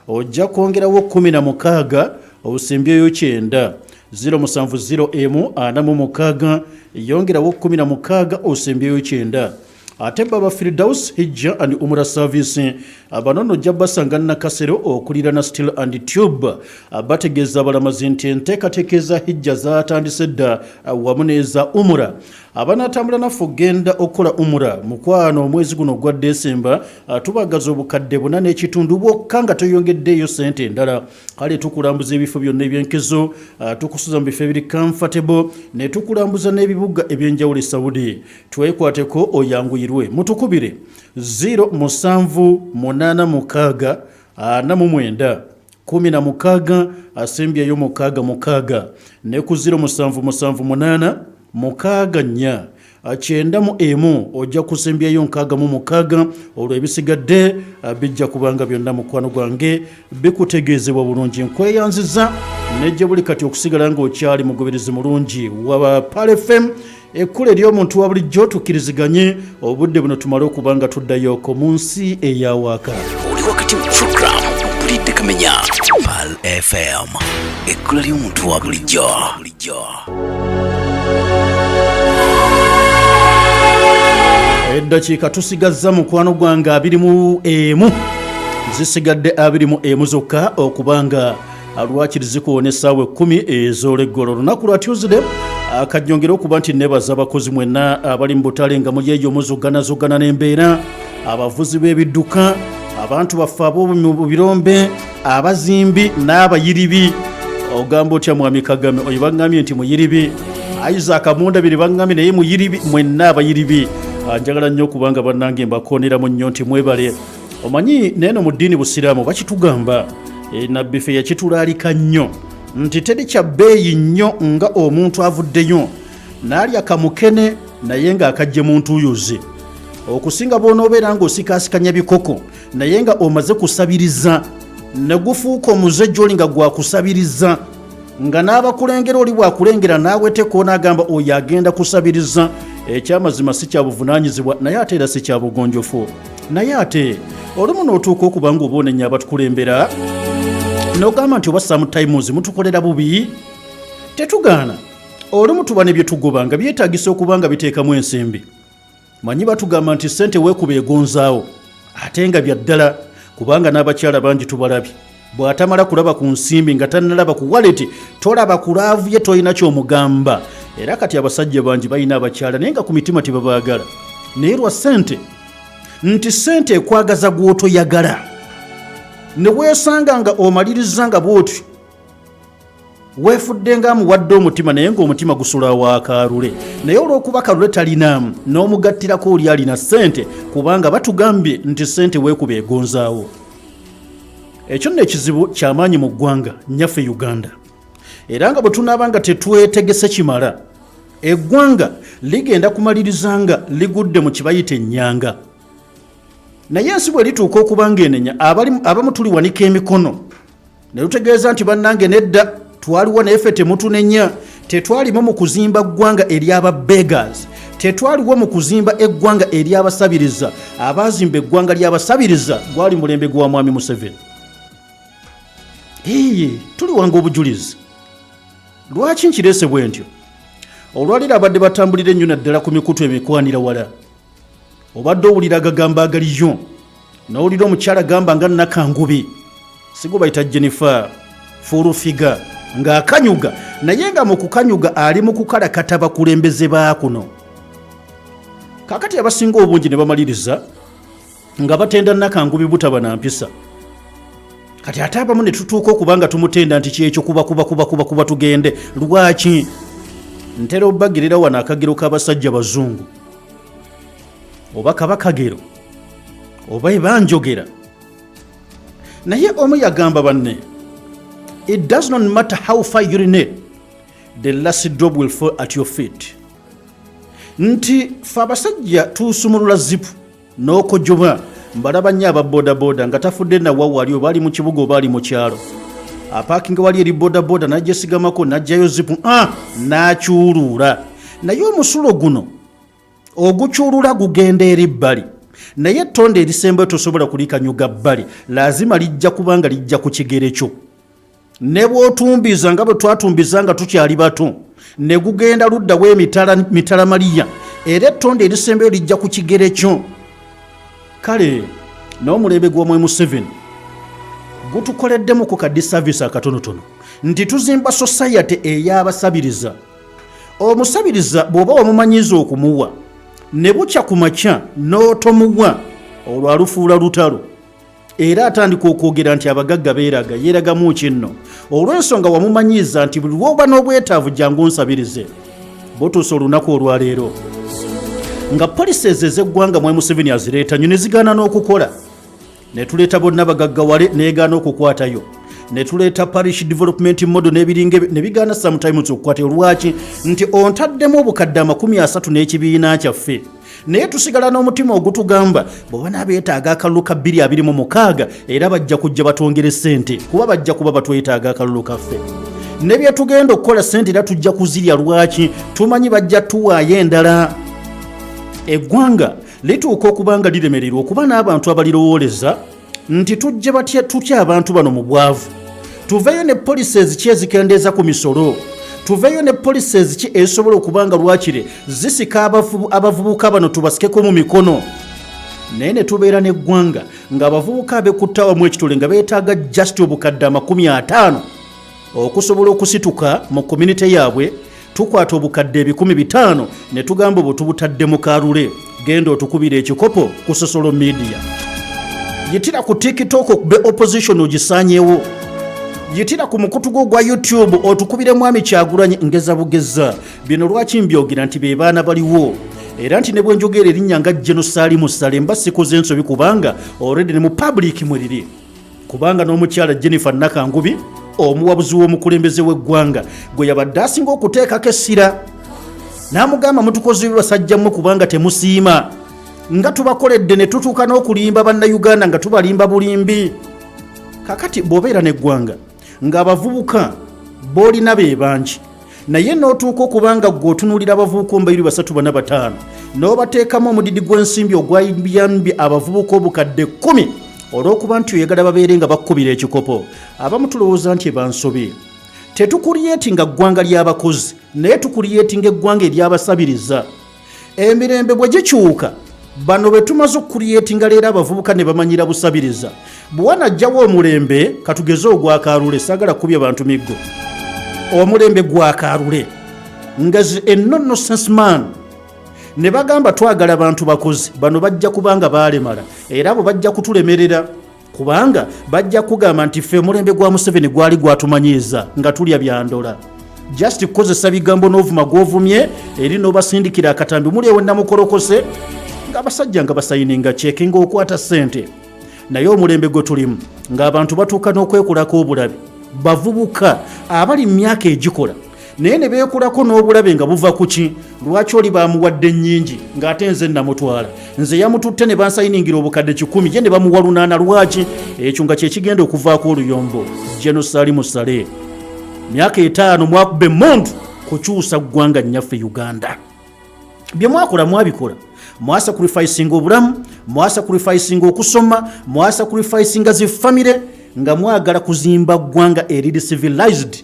ojja kwongerawo 16 obusimbyeyo 9 070 46 yongerawo 16 obusimbyeyo 9. Ate Baba Firdaus Hijja and Umrah Service abanono jabasanga na kasero okulira na Steel and Tube bategeza balamazi nti enteekateekeza hijja zaatandise dda wamu n'eza Umrah. Abanatambula naffe ogenda okola Umrah mukwano omwezi guno gwa Desemba tubagaza obukadde 4.5 bwokka nga toyongeddeeyo ssente endala. Kale tukulambuza ebifo byonna ebyenkezo tukusuza mu bifo ebiri comfortable ne tukulambuza n'ebibuga ebyenjawulo e Saudi. Twekwateko oyanguyirwe mutukubire 078 49 16 asembyayo 6 ne ku 077 64 9 ojja kusembyayo 6 olwo ebisigadde bijja kubanga byonna mukwano gwange bikutegeezebwa bulungi. Nkweyanziza nejje buli kati okusigala ng'okyali mugoberezi mulungi wa Pal FM ekkulu ery'omuntu wa bulijjo tukkiriziganye obudde buno tumale okubanga tuddayoko mu nsi eyawaaka. oli wakati mu program bulidde kamenya Pal FM ekkulu ery'omuntu wa bulijjo. Eddakiika tusigazza mukwano gwange 21 zisigadde 21 zokka okubanga lwakiri zikuwona essaawa 10 ez'olweggolo. Olunaku lwa Tuesday akajjongera okuba nti nebaza abakozi mwenna abali mu butale nga muyeeyo muzogana n'embeera, abavuzi b'ebidduka, abantu baffe ab'omu birombe, abazimbi n'abayiribi. Ogamba otya Mwami Kagame? Oyo baŋŋambye nti muyiribi. Isaac Munda biri baŋŋambye naye muyiribi, mwenna abayiribi njagala nnyo kubanga bannange mbakooneramu nnyo nti mwebale. Omanyi neeno mu ddiini busiraamu bakitugamba nabbi ffe yakitulaalika nnyo nti teri kya bbeeyi nnyo nga omuntu avuddeyo n'alya kamukene naye ng'akajje mu ntuyuze, okusinga bw'onoobeera ng'osikaasikanya bikoko naye nga omaze kusabiriza ne gufuuka omuze gy'oli nga gwakusabiriza, nga n'abakulengera oli bwakulengera naawe tekoona agamba oyo agenda kusabiriza. Ekyamazima si kya buvunaanyizibwa naye ate era si kya bugonjofu. Naye ate olumu n'otuuka okuba nga oboonenya abatukulembera n'ogamba nti oba sometimes mutukolera bubi. Tetugaana olumu tuba ne bye tugoba nga byetaagisa okuba nga biteekamu ensimbi. Manyi batugamba nti ssente weekuba egonzaawo ate nga bya ddala, kubanga n'abakyala bangi tubalabye bw'atamala kulaba ku nsimbi nga tannalaba ku waleti tolaba ku laavu ye tolina ky'omugamba. Era kati abasajja bangi balina abakyala naye nga ku mitima tebabaagala naye lwa ssente, nti ssente ekwagaza gw'otoyagala ne weesanga nga omaliriza nga bw'otyo weefudde ng'amuwadde omutima naye ng'omutima gusula waakaalule, naye olw'okuba kalule talinaamu n'omugattirako oli alina ssente, kubanga batugambye nti ssente weekuba egonzaawo. Ekyo nno ekizibu ky'amaanyi mu ggwanga nnyaffe Uganda, era nga bwe tunaaba nga tetwetegese kimala eggwanga ligenda kumaliriza nga ligudde mu kibayita ennyanga. Naye ensi bwe lituuka okuba ng'enenya abamu tuliwanika emikono ne lutegeeza nti bannange nedda twaliwo naye ffe temutunenya. Tetwalimu mu kuzimba ggwanga ery'aba beggars, tetwaliwo mu kuzimba eggwanga ery'abasabiriza. Abaazimba eggwanga ly'abasabiriza gwali mulembe gwa mwami Museveni. Tuliwanga obujulizi. Lwaki nkireese bwe ntyo? Olwaliro abadde batambulira ennyo naddala ku mikutu emikwanira wala. Obadde owulira agagamba agaliyo n'owulira omukyala gamba nga Nakangubi, sigo bayita Jennifer Furufiga, ng'akanyuga naye nga mu kukanyuga ali mu kukalakata bakulembeze baakuno. Kaakati abasinga obungi ne bamaliriza nga batenda Nakangubi butaba na mpisa. Kati ate abamu ne tutuuka okuba nga tumutenda nti kyekyo kuba tugende. Lwaki? Ntera obbagirira wano akagero k'abasajja bazungu oba kabakagero oba ebanjogera. Naye omu yagamba banne, it does not matter how far you urinate, the last drop will fall at your feet. Nti fe abasajja tuusumulula zipu n'okojoba. Mbalaba nnyo aba bodaboda nga tafudde nawawo ali oba ali mu kibuga oba ali mu kyalo, apaakinga wali eri bodaboda n'agyesigamako n'aggyayo zipu n'akyulula. Naye omusulo guno ogukyulula gugenda eri bbali, naye ettonde erisembayo tosobola kulikanyuga bbali, lazima lijja kubanga lijja ku kigere kyo. Ne bw'otumbiza nga bwe twatumbiza nga tukyali bato ne gugenda ludda w'emitala Mariya, era ettonde erisembayo lijja ku kigere kyo. Kale n'omulembe gwa mwami Museveni gutukoleddemu ku kadisavisi akatonotono nti tuzimba society ey'abasabiriza. Omusabiriza bw'oba wamumanyiza okumuwa ne bukya ku makya n'otomuwa, olwo alufuula lutalo, era atandika okwogera nti abagagga beeraga yeeragamu ki nno, olw'ensonga wamumanyiza nti buli lw'oba n'obwetaavu jangu onsabirize. Butuusa olunaku olwaleero nga policies ez'eggwanga mwami Museveni azireeta nnyo ne zigaana n'okukola. Ne tuleeta bonna bagaggawale neegaana okukwatayo, ne tuleeta parish development model n'ebiringa ne bigaana sometimes okukwatayo. Lwaki? Nti ontaddemu obukadde 30 n'ekibiina kyaffe, naye tusigala n'omutima ogutugamba bwe banaabeetaaga akalulu ka 226 era bajja kujja batwongere ssente, kuba bajja kuba batwetaaga akalulu kaffe. Ne bye tugenda okukola ssente era tujja kuzirya. Lwaki? Tumanyi bajja tuwaayo endala. Eggwanga lituuka okuba nga liremererwa okuba n'abantu abalirowooleza nti tujje batya tutya abantu bano mu bwavu. Tuveeyo ne policies ki ezikendeeza ku misolo, tuveeyo ne policies ki ezisobola okuba nga lwakire zisika abavubuka bano tubasikeko mu mikono. Naye ne tubeera n'eggwanga ng'abavubuka ab'ekutta wamu ekitole nga beetaaga just obukadde 50 okusobola okusituka mu community yaabwe. Tukwata obukadde 500 ne tugamba bwe tubutadde mu kaalule, genda otukubira ekikopo ku social media. Yitira ku TikTok be opposition ogisaanyeewo, yitira ku mukutu gwa YouTube otukubire mwami Kyagulanyi ngeza bugeza. Bino lwaki mbyogera nti be baana baliwo era nti ne bwe njogera erinnya nga General Salimu Ssale mba sikoze ensobi kubanga already ne mu public mwe liri kubanga n'omukyala Jennifer Nakangubi omuwabuzi w'omukulembeze w'eggwanga gwe yabadde asinga okuteekako essira n'amugamba mutukoze basajja mmwe kubanga temusiima nga tubakoledde ne tutuuka n'okulimba bannayuganda nga tubalimba bulimbi kakati bw'obeera n'eggwanga ng'abavubuka boolina be bangi naye n'otuuka okubanga gw'otunuulira abavubuka 235 n'obateekamu omudidi gw'ensimbi ogwayambye abavubuka obukadde 10 olw'okuba nti oyagala babeere nga bakkubira ekikopo abamu tulowooza nti ebansobe tetukuliyeetinga ggwanga ly'abakozi naye tukuliyeetinga eggwanga ery'abasabiriza emirembe bwe gikyuka bano bwe tumaze okukuliyeetinga leero abavubuka ne bamanyira busabiriza bwe wanajjawo omulembe katugeze ogwakalule saagala kubya bantu miggo omulembe gwakalule nga ennono sensman ne bagamba twagala bantu bakozi bano bajja kubanga baalemala era abo bajja kutulemerera kubanga bajja kugamba nti ffe omulembe gwa Museveni gwali gwatumanyiiza nga tulya byandola just kukozesa bigambo n'ovuma gw'ovumye eri n'obasindikira akatambi muli ewe namukolokose ng'abasajja nga basayininga kyeke ng'okwata ssente naye omulembe gwe tulimu ng'abantu batuuka n'okwekulako obulabe bavubuka abali mu myaka egikola naye ne beekulako n'obulabe nga buva ku ki lwaki oli bamuwadde nnyingi ng'ate nze namutwala nze yamututte ne bansayiningira obukadde 10 ye ne bamuwa 8 lwaki ekyo nga kyekigenda okuvaako oluyombo General Salimu Ssale myaka 5 mwakubba emmundu kukyusa ggwanga nnyaffe Uganda bye mwakola mwabikola mwasacrificinga obulamu mwasacrificinga okusoma mwasacrificinga zi famire nga mwagala kuzimba ggwanga eriri civilized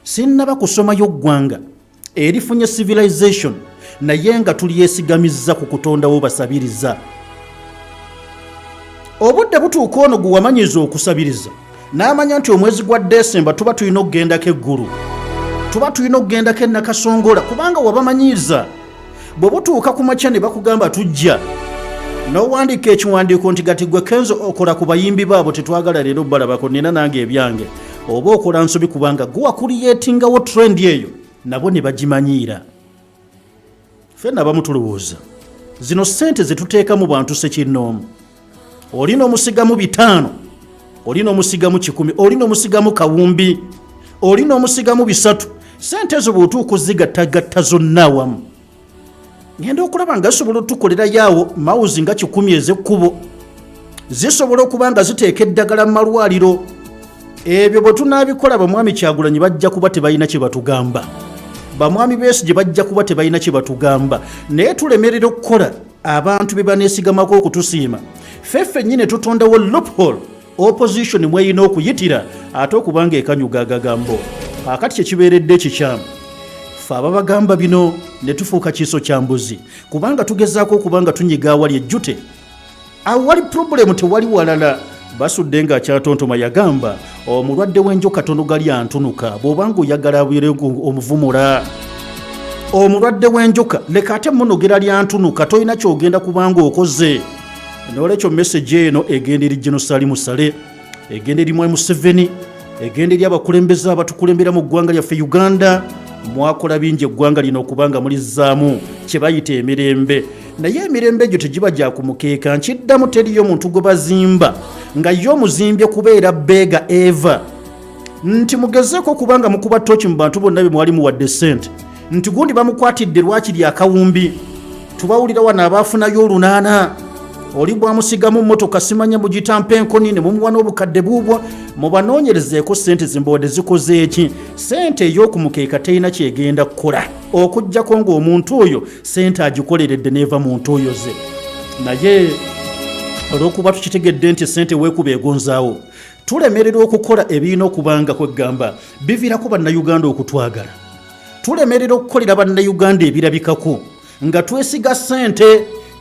sinnaba kusomayo ggwanga erifunye civilization naye nga tulyesigamiza ku kutondawo basabiriza obudde butuuka ono gwe wamanyiza okusabiriza n'amanya nti omwezi gwa Desemba tuba tulina okugendako eggulu tuba tulina okugendako enakasongola kubanga wabamanyiiza bwe butuuka ku makya ne bakugamba tujja n'owandiika ekiwandiiko nti gati gwe Kenzo okola ku bayimbi baabo tetwagala leero balabako nina nange ebyange oba okola nsobi kubanga gwe wakuliyeetingawo trend eyo nabo ne bagimanyiira ffenna abamu tulowooza zino ssente ze tuteeka mu bantu sekinnoomu olina omusigamu 5 olina omusigamu 10 olina omusigamu kawumbi olina omusigamu 3 ssente ezo bw'otuuka ozigattagatta zonna awamu ngenda okulaba nga zisobola otukolera yaawo mawuzi nga 10 ez'ekkubo zisobola okuba nga ziteeka eddagala mu malwaliro ebyo bwe tunaabikola bamwami Kyagulanyi bajja kuba tebalina kye batugamba bamwami Besigye bajja kuba tebalina kye batugamba naye tulemerera okukola abantu be baneesigamako okutusiima ffeffe nnyini tutondawo loophole opposition mweyina okuyitira ate okubanga ekanyuga agagambo akati kyekibeeredde ekikyamu ffe ababagamba bino ne tufuuka kiiso kya mbuzi kubanga tugezaako okubanga tunyiga awali ejjute awali problemu tewali walala basudde nga akyatontoma yagamba omulwadde w'enjoka tono gali antunuka bw'obanga oyagala abeere omuvumula omulwadde w'enjoka leka ate munogera lyantunuka tolina kyogenda kubanga okoze n'olwekyo message eno egenda eri General Salimu Ssale egenda eri Mwai Museveni egenda eri abakulembeze abatukulembera mu ggwanga lyaffe Uganda mwakola bingi eggwanga lino okubanga mulizzaamu kye bayita emirembe naye emirembe egyo tegiba gya kumukeeka nkiddamu teriyo muntu gwe bazimba nga yo muzimbye kubeera Bega Eva nti mugezeeko okubanga mukuba tooki mu bantu bonna be mwali muwadde ssente nti gundi bamukwatidde lwakiri akawumbi tubawulira wano abaafunayo 8 oli bwamusigamu mmotoka simanya mugitampa enkoni ne mumuwa n'obukadde buubwa mubanoonyerezeeko ssente zimbawadde zikoze eki ssente ey'okumukeeka terina kyegenda kukola okuggyako ng'omuntu oyo ssente agikoleredde neeva muntu oyo ze naye olw'okuba tukitegedde nti ssente weekuba egonzaawo tulemerera okukola ebirina okubanga kwegamba biviirako bannayuganda okutwagala tulemerera okukolera bannayuganda ebirabikako nga twesiga ssente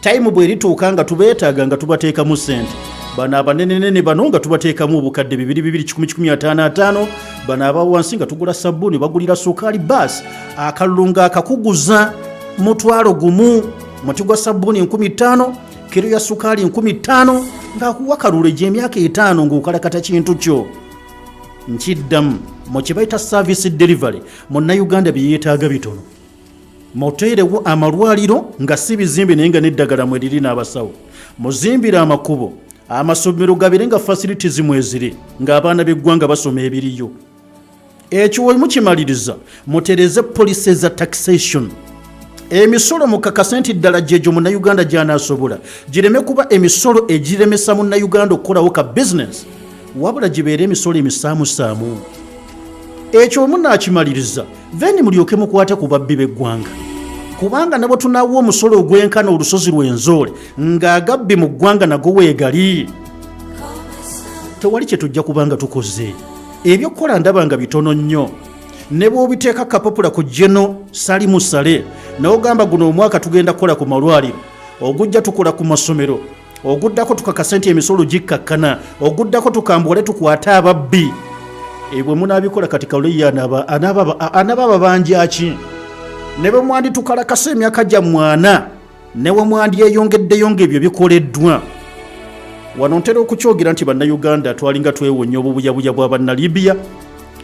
time bwe lituuka nga tubeetaaga nga tubateekamu ssente bano abanenenene bano nga tubateekamu obukadde 2,155 bano abawansi nga tugula sabbuuni bagulira sukaali baasi akalulu nga akakuguza mutwalo gumu muti gwa sabbuuni 15,000 kiro ya sukaali 15,000 ng'akuwa kalulu gy'emyaka 5 ng'okalakata kintu kyo nkiddamu mu kye bayita service delivery munnayuganda bye yeetaaga bitono muteerewo amalwaliro nga si bizimbe naye nga n'eddagala mwe liri n'abasawo, muzimbire amakubo, amasomero gabire nga facilities mweziri ng'abaana b'eggwanga basoma ebiriyo. Ekyo we mukimaliriza mutereze policy za taxation. Emisolo mukakase nti ddala gyegyo munnayuganda gy'anaasobola gireme kuba emisolo egiremesa munnayuganda okukolawo ka business, wabula gibeere emisolo emisaamusaamu. Ekyo we munnaakimaliriza then mulyoke mukwate ku babbi b'eggwanga, kubanga nabo tunaawo omusolo ogwenkana olusozi lw'enzoole ng'agabbi mu ggwanga nago weegali. Tewali kye tujja kubanga tukoze. Ebyokukola ndaba nga bitono nnyo, ne bw'obiteeka kapapula ku General Salimu Sale n'ogamba guno omwaka tugenda kukola ku malwaliro, ogujja tukola ku masomero, oguddako tukakasa nti emisolo gikkakkana, oguddako tukambuwale tukwate ababbi. Ebwe munaabikola kati kaloya anaba banjaki ne bwe mwandi tukalakasa emyaka gya mwana ne we mwandi eyongeddeyo ng'ebyo bikoleddwa. Wano ntera okukyogera nti bannayuganda twalinga twewonya obubuyabuya bwa bannalibya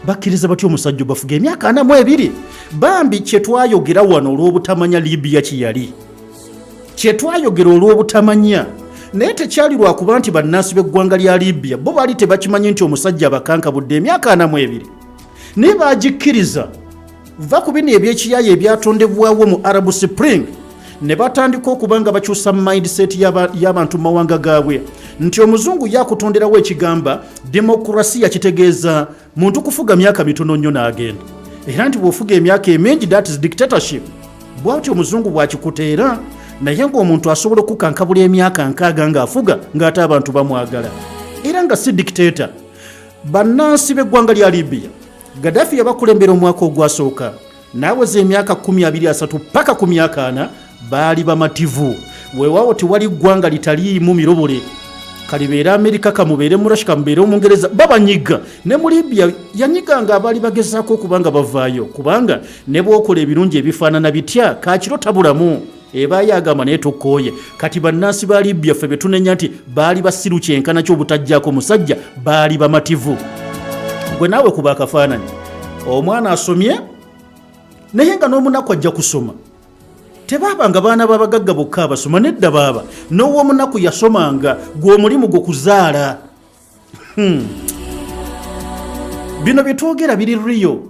bakkiriza batya omusajja bafuga emyaka 42. Bambi kye twayogera wano olw'obutamanya Libya kiyali, kye twayogera olw'obutamanya, naye tekyali lwakuba nti bannansi b'eggwanga lya Libya bo baali tebakimanyi nti omusajja abakankabudde emyaka 42 naye baagikkiriza. Va ku bino ebyekiyaya ebyatondebwawo mu Arab Spring ne batandika okuba nga bakyusa mindset y'abantu mu mawanga gaabwe nti omuzungu yakutonderawo ekigamba demokrasiya, kitegeeza muntu kufuga myaka mitono nnyo n'agenda, era nti bw'ofuga emyaka emingi that is dictatorship. Bw'ati omuzungu bw'akikuteera, naye ng'omuntu asobola okukankabula emyaka 60 ng'afuga ng'ate abantu bamwagala era nga si dictator. Bannansi b'eggwanga lya Libya Gaddafi yabakulembera omwaka ogwasooka n'aweza emyaka 23 paka ku myaka 40 baali bamativu. Weewaawo tewali ggwanga litaliimu mirobole, kalibeera Amerika, kamubeere mu Russia, kamubeere Omungereza, babanyiga. Ne mu Libya yanyiganga abaali bagezaako okubanga bavaayo, kubanga ne bw'okola ebirungi ebifaanana bitya kaakiro tabulamu ebaayo agamba naye tokkooye. Kati bannansi ba Libya ffe betunenya nti baali basiru kyenkana ky'obutajjaako musajja, baali bamativu. Gwe naawe kuba akafaananyi, omwana asomye naye nga n'omunaku ajja kusoma. Tebaabanga baana b'abagagga bokka abasoma, nedda baaba n'ow'omunaku yasomanga, gw'omulimu gwe kuzaala. Bino byetwogera biri riyo,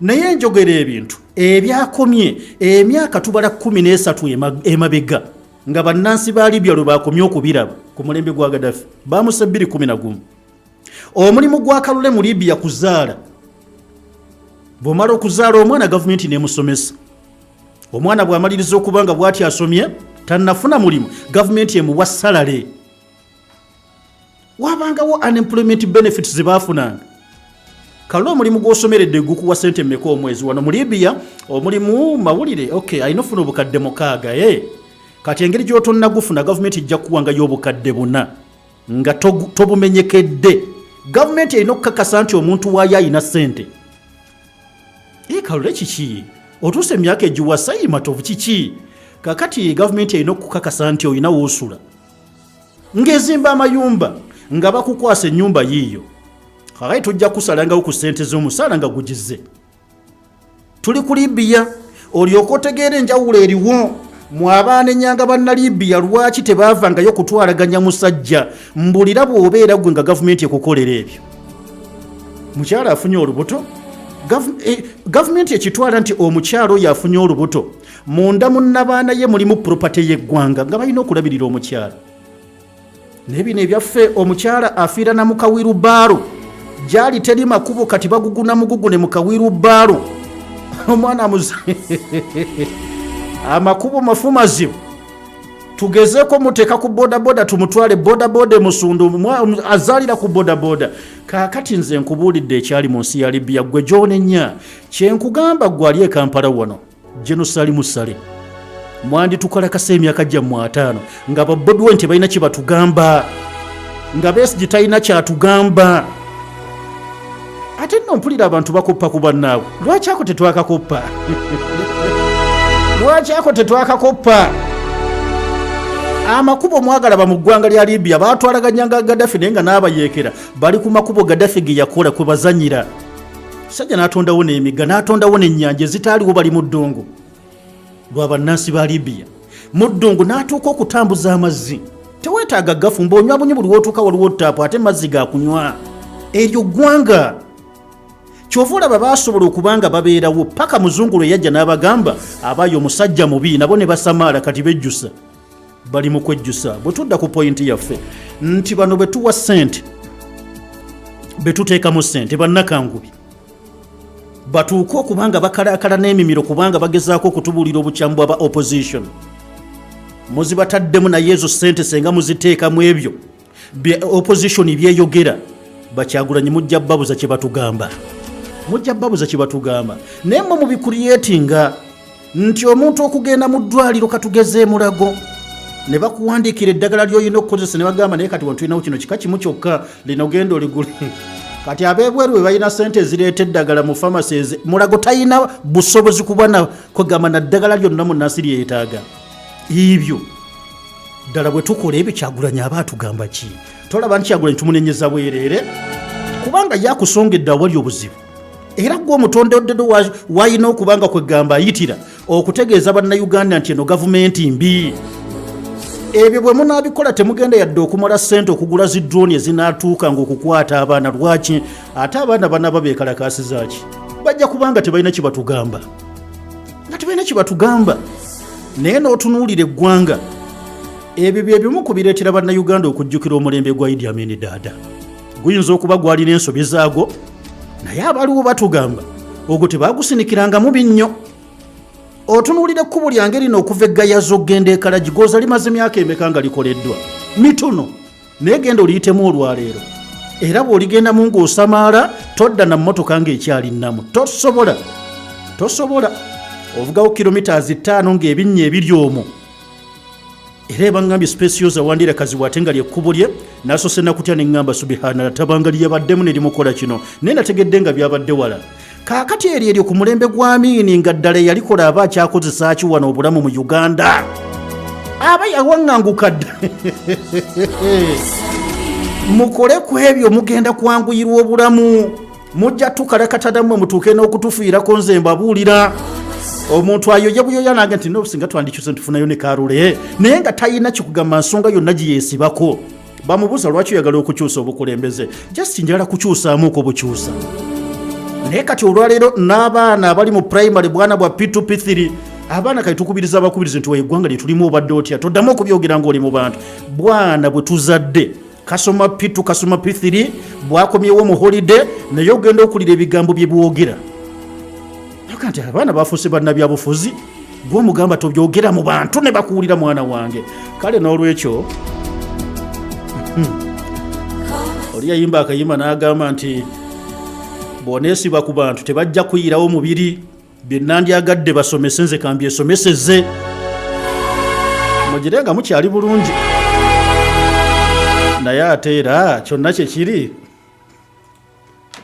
naye njogera ebintu ebyakomye emyaka tubala 13 emabega nga bannansi ba Libya lwe bakomye okubiraba ku mulembe gwa Gaddafi bamuse 2011. Omulimu gwa kalule mu Libya kuzaala. Bw'omala okuzaala omwana gavumenti n'emusomesa. Omwana bw'amaliriza okubanga bw'ati asomye tannafuna mulimu, gavumenti emuwa salale. Wabangawo unemployment benefits ze baafunanga. Kalule omulimu gw'osomeredde gukuwa sente mmeka omwezi wano mu Libya? Omulimu mawulire ayina ofuna obukadde 6 kati engeri gy'otonnagufuna gavumenti ejja kuwangayo obukadde 4 nga tobumenyekedde. Gavumenti erina okukakasa nti omuntu waayo ayina sente. Kalule kiki? Otuuse emyaka egiwasa matovu kiki? Kakati gavumenti erina okukakasa nti oyina woosula, ng'ezimba amayumba nga bakukwasa ennyumba yiiyo. Kakati tujja kusalangawo ku sente z'omusaala nga gugize. Tuli ku Libya, olyoka otegeera enjawulo eriwo. Mwabaana ennyanga banna Libya lwaki tebaavangayo kutwalaganya musajja? Mbulira bw'obeera gwe nga gavumenti ekukolera ebyo. Mukyala afunye olubuto, gavumenti ekitwala nti omukyalo oyo afunye olubuto, munda munnabaana ye mulimu property y'eggwanga nga balina okulabirira omukyala. Nebino ebyaffe omukyala afiira na mukawiru baalo, gyali teri makubo kati baguguna mugugune mukawiru baalo. Omwana amakubo mafumazibu. Tugezeeko muteeka ku bodaboda tumutwale bodaboda musundu azaalira ku bodaboda. Kaakati nze nkubuulidde ekyali mu nsi ya Libya, gwe gy'onenya kyenkugamba gwe ali e Kampala wano General Salimu Sale mwandi tukalakasa emyaka gyammwe 5 nga Bobi Wine tebalina kye batugamba, nga Besigye talina kyatugamba. Ate nno mpulira abantu bakoppa ku bannaabwe. Lwaki ako tetwakakoppa? Lwaki ako tetwakakoppa? Amakubo mwagalaba mu ggwanga lya Libya baatwalaganyanga Gaddafi naye nga n'abayeekera bali ku makubo Gaddafi ge yakola kwe bazanyira. Sajja n'atondawo n'emigga, n'atondawo n'ennyanja ezitaaliwo bali mu ddungu. lw'abannansi ba Libya muddungu n'atuuka okutambuza amazzi teweetaaga gafumba onywa bunyi buli wootuuka waliwo ttaapu ate mazzi gakunywa eryo ggwanga kyova olaba baasobola okubanga babeerawo paka muzungu lwe yajja n'abagamba abaayo omusajja mubi nabo ne basamaala kati bejjusa bali mu kwejjusa bwe tudda ku poyinti yaffe nti bano bwe tuwa ssente be tuteekamu ssente bannakangubi batuuke okubanga bakalaakala n'emimiro kubanga bagezaako okutubuulira obukyamu bw'aba opposition muzibataddemu naye ezo ssente senga muziteekamu ebyo opposition byeyogera Bakyagulanyi mujja babuza kye batugamba naye mmwe mubikuriyetinga nti omuntu okugenda mu ddwaliro katugeze mulago ne bakuwandiikira eddagala ly'olina okukozesa ne bagamba naye kati wantulinawo kino kika kimu kyokka lino genda oligule kati abeebweru bwe balina ssente ezireeta eddagala mu pharmacies mulago talina busobozi kubana kwegamba na ddagala lyonna munnansi lyeyetaaga ibyo ddala bwe tukola ebyo Kyagulanyi aba atugamba ki tolaba nti Kyagulanyi tumunenyeza bwereere kubanga yakusongedde awali obuzibu era gwe omutondeddedo wayina okubanga kwegamba ayitira okutegeeza bannayuganda nti eno gavumenti mbi ebyo bwe munaabikola temugenda yadde okumala ssente okugula zidrooni ezinaatuuka ng'okukwata abaana lwaki ate abaana banaba beekalakaasizaaki bajja kubanga tebalina kye batugamba naye n'otunuulira eggwanga ebyo bye bimu ku bireetera bannayuganda okujjukira omulembe gwa Idi Amin Dada guyinza okuba gwalina ensobi zaago naye abaliwo batugamba ogwo tebaagusinikirangamu binnyo otunuulira ekkubo lyange lino okuva eggayaza okgenda ekalagi gooza limaze emyaka emeka nga likoleddwa mitono naye genda oliyitemu olwaleero era bw'oligendamu ng'osamaala todda na mmotoka ng'ekyalinamu tosobola ovugawo kilometers 5 ng'ebinnya ebiri omwo era ebangambye speciosa wandira kazi ate nga lyekkubo lye nasose nakutya neŋŋamba subhanallah tabanga lyebaddemu ne limukola kino naye nategedde nga byabadde wala kaakati eryo ku mulembe gwa Amini nga ddala yalikola aba akyakozesa ki wano obulamu mu Uganda aba yawaŋŋanguka dda mukole ku ebyo mugenda kwanguyirwa obulamu mujja tukalakatadamu mutuuke n'okutufiirako nze mbabuulira omuntu ayoya buyoya nange nti nobusinga twandikyuse ntufunayo ne Karule naye nga talina kikugamba nsonga yonna giyeesibako bamubuuza lwaki oyagala okukyusa obukulembeze just njagala kukyusaamuuko bukyusa naye kati olwaleero n'abaana abali mu primary bwana bwa P2 P3 abaana kati tukubiriza abakubiriza nti eggwanga lye tulimu obadde otya toddamu okubyogera ng'oli mu bantu bwana bwe tuzadde kasoma P2 kasoma P3 bwakomyewo mu holiday naye ogenda okulira ebigambo bye bwogera kanti abaana bafuuse bannabyabufuzi gw'omugamba tobyogera mu bantu ne bakuwulira mwana wange kale n'olwekyo oli yayimba akayimba n'agamba nti bw'oneesiba ku bantu tebajja kuyirawo mubiri bye nandyagadde basomese nze kambyesomeseze mugire nga mukyali bulungi naye ate era kyonna kye kiri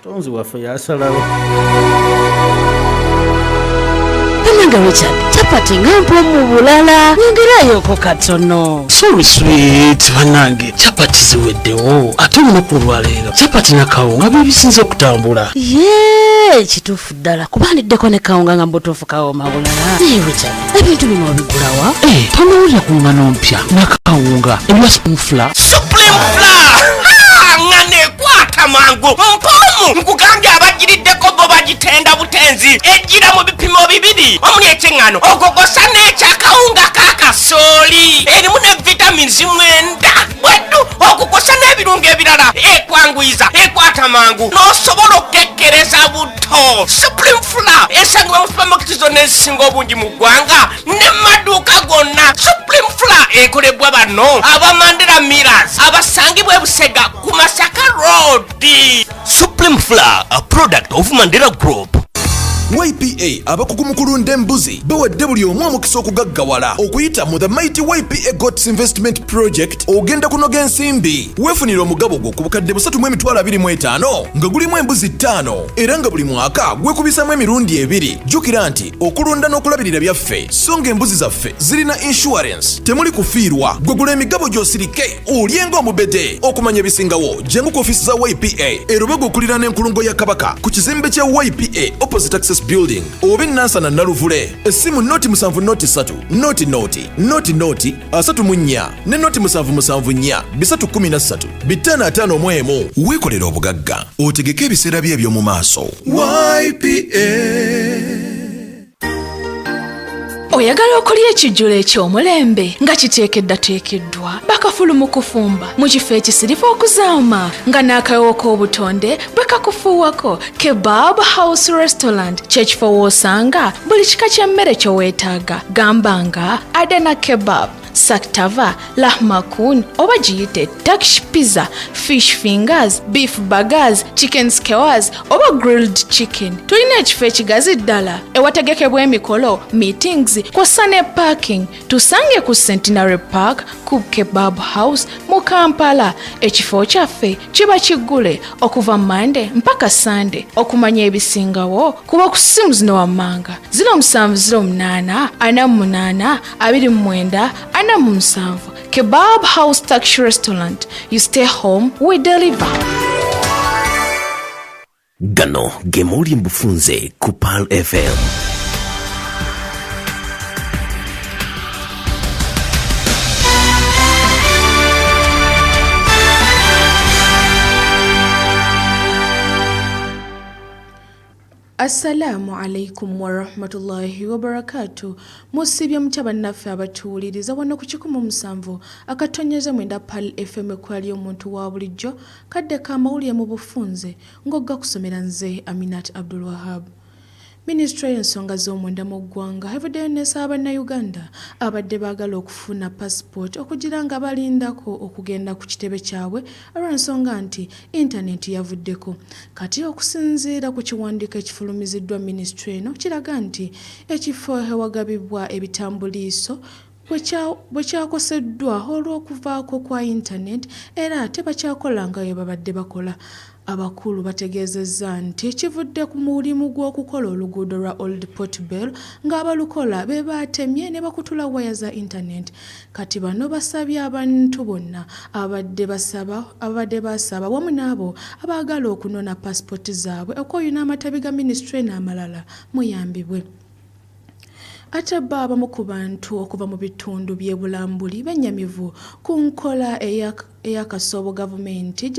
tonzi waffe yasalawo nga Richard chapati ngampo mu bulala nyongerayo katono sorry sweet manange chapati ziweddewo ate olunaku olwaleero chapati na kawunga bibisinze okutambula kituufu ddala kubandiddeko ne kawunga nga mbutuufu kawoma bulala Richard ebintu bino obigulawa tonowulira ku ngano mpya nakawunga ebya sunfla nga nekwata mangu mpomu nkugambye abagiriddeko bo bagitenda butenzi ejjira mu bipimo bibiri omuli ekyeŋŋano ogogosa n'ekyakawunga kakasooli erimu ne vitamins mwenda bweddu okugosa n'ebirungo ebirala ekwanguyiza ekwata mangu n'osobola okukekkereza buto supreme fula esangibwa mu supamaketi zonna ezisinga obungi mu ggwanga ne maduuka gonna supreme fula ekolebwa bano abamandera millers abasangibwa ebusega ku Masaka Road. Supreme Flour, a product of Mandela Group. YPA abakugu mu kulunda embuzi bawadde buli omu omukisa okugaggawala okuyita mu the mighty YPA Goats Investment Project ogenda kunoga ensimbi weefunira omugabo gwo ku bukadde 3,25 nga gulimu embuzi 5 era nga buli mwaka gwekubisamu emirundi 2 jjukira nti okulunda n'okulabirira byaffe so nga embuzi zaffe zirina insurance temuli kufiirwa gwegula emigabo gy'osirike olyenga omubede okumanya ebisingawo jengu ku ofiisi za YPA era oba gweokulira n'enkulungo ya Kabaka ku kizimbe kya YPA opposite access Progress Building oba Nansana Naluvule. Essimu noti 703 noti 34 ne noti 774 313 551 weekolera obugagga otegeke ebiseera bye eby'omu maaso. YPA. Oyagala okulya ekijjulo eky'omulembe nga kiteekeddwa bakafulu mu kufumba mu kifo ekisirifu okuzaama nga n'akayowo k'obutonde bwe kakufuuwako. Kebab House Restaurant kyekifo w'osanga buli kika ky'emmere ky'oweetaaga. Gamba nga Adana Kebab, Saktava, Lahmakun oba giyite Turkish pizza, fish fingers, beef burgers, chicken skewers oba grilled chicken. Tulina ekifo ekigazi ddala ewategekebwa emikolo, meetings kw'ossa ne parking. Tusange ku Centenary Park ku Kebab House mu Kampala. Ekifo kyaffe kiba kiggule okuva Monday mpaka Sunday. Okumanya ebisingawo kuba ku ssimu zino wammanga 0708 48 29 47. Kebab House Turkish Restaurant. You stay home, we deliver. Gano gemuli mbufunze ku Pal FM. Assalamu alaikum wa rahmatullahi wa barakatuh. Musibye mutaba naffe abatuwuliriza wano ku 17 akatonyeza mwenda Pal FM kwali omuntu wa bulijjo kadde ka mawulire mu bufunze ng'ogga kusomera nze Aminat Abdul Wahab. Ministry y'ensonga z'omunda mu ggwanga evuddeyo n'esaba Uganda abadde baagala okufuna passport okugira nga balindako okugenda ku kitebe kyabwe olw'ensonga nti internet yavuddeko. Kati okusinziira ku kiwandiiko ekifulumiziddwa ministry eno kiraga nti ekifo ewagabibwa ebitambuliiso bwe kyakoseddwa olw'okuvaako kwa internet era tebakyakola nga bwe babadde bakola. Abakulu bategeezezza nti ekivudde ku mulimu gw'okukola oluguudo lwa Old Port Bell ng'abalukola be baatemye ne bakutula waya za internet. Kati bano basabye abantu bonna abadde basaba wamu n'abo abaagala okunona pasipoti zaabwe okwoyuna amatabi ga ministry n'amalala muyambibwe. Ate abamu ku bantu okuva mu bitundu by'ebulambuli bennyamivu ku nkola ey'akasobo gavumenti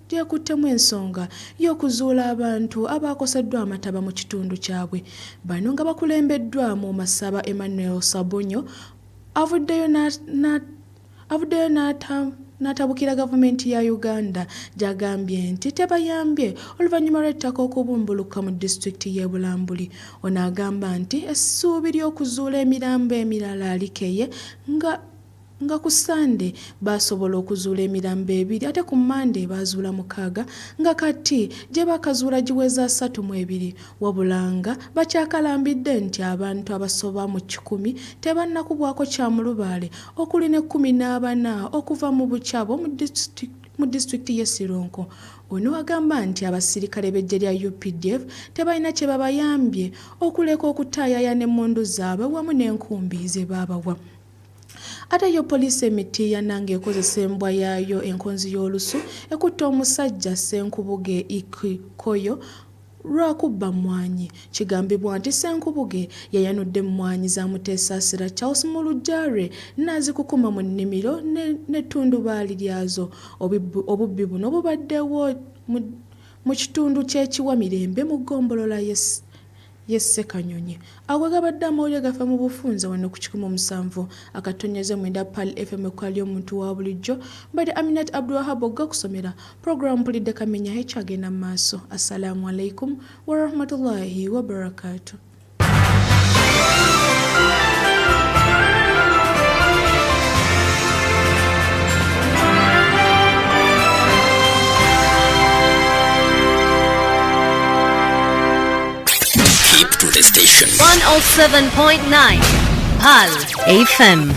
gyekuttemu ensonga y'okuzuula abantu abaakoseddwa amataba mu kitundu kyabwe. Bano nga bakulembeddwamu Masaba Emmanuel Sabonyo avuddeyo n'atabukira gavumenti ya Uganda gy'agambye nti tebayambye oluvannyuma lw'ettaka okubumbuluka mu disitulikiti y'e Bulambuli. Ono agamba nti essuubi ly'okuzuula emirambo emirala likeye nga ku Sande basobola okuzuula emirambo 2 ate ku Mande bazuula 6 nga kati gye bakazuula giweza 32 wabulanga bakyakalambidde nti abantu abasoba mu 10 tebannakubwako kyamulubaale okuli ne 14 okuva mu Bukyabo mu disitulikiti y'e Sironko. Ono agamba nti abasirikale b'eggye lya UPDF tebalina kye babayambye okuleka okutaayaya n'emmundu zaabwe wamu n'enkumbi ze baabawa. Ate yo poliisi Emitiya nange ekozesa embwa yaayo enkonzi y'olusu ekutta omusajja Senkubuge Ikikoyo lwakubba mmwanyi. Kigambibwa nti Senkubuge yayanudde mmwanyi za Muteesasira Charles mu luggya n'azikukuma mu nnimiro n'ettundubaali lyazo. Obubbi buno bubaddewo mu kitundu ky'ekiwa Mirembe mu ggombolola Yesse Kanyonyi. Ago gabadde amawulire gafa mu bufunze wano ku 17 akatonyeza mwenda Pal FM kwali omuntu wa bulijjo bade Aminat Abdul Wahab ogga kusomera program pulidde kamenya ekyagenda mu maaso. Assalamu alaikum wa rahmatullahi wa barakatuh. Keep to the station. 107.9 Pal FM.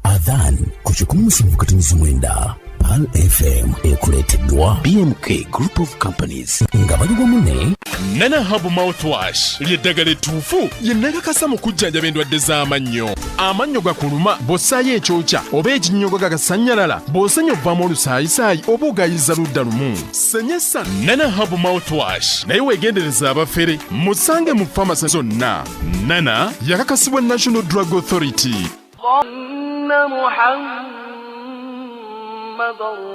Adhan ku 17 Pal FM ekuleteddwa BMK Group of Companies nga bali wamu ne Nana Hub Mouthwash lyeddagala ettuufu lye nakakasa mu kujjanjaba endwadde z'amannyo. Amannyo gakuluma bw'ossaayo ekyokya oba ekinnyogo gagasanyalala bw'osenya ovaamu olusaayisaayi oba ogayiza ludda lumu. Senyesa Nana Hub Mouthwash naye weegendereza abafere musange mu famasi zonna. Nana yakakasibwa National Drug Authority.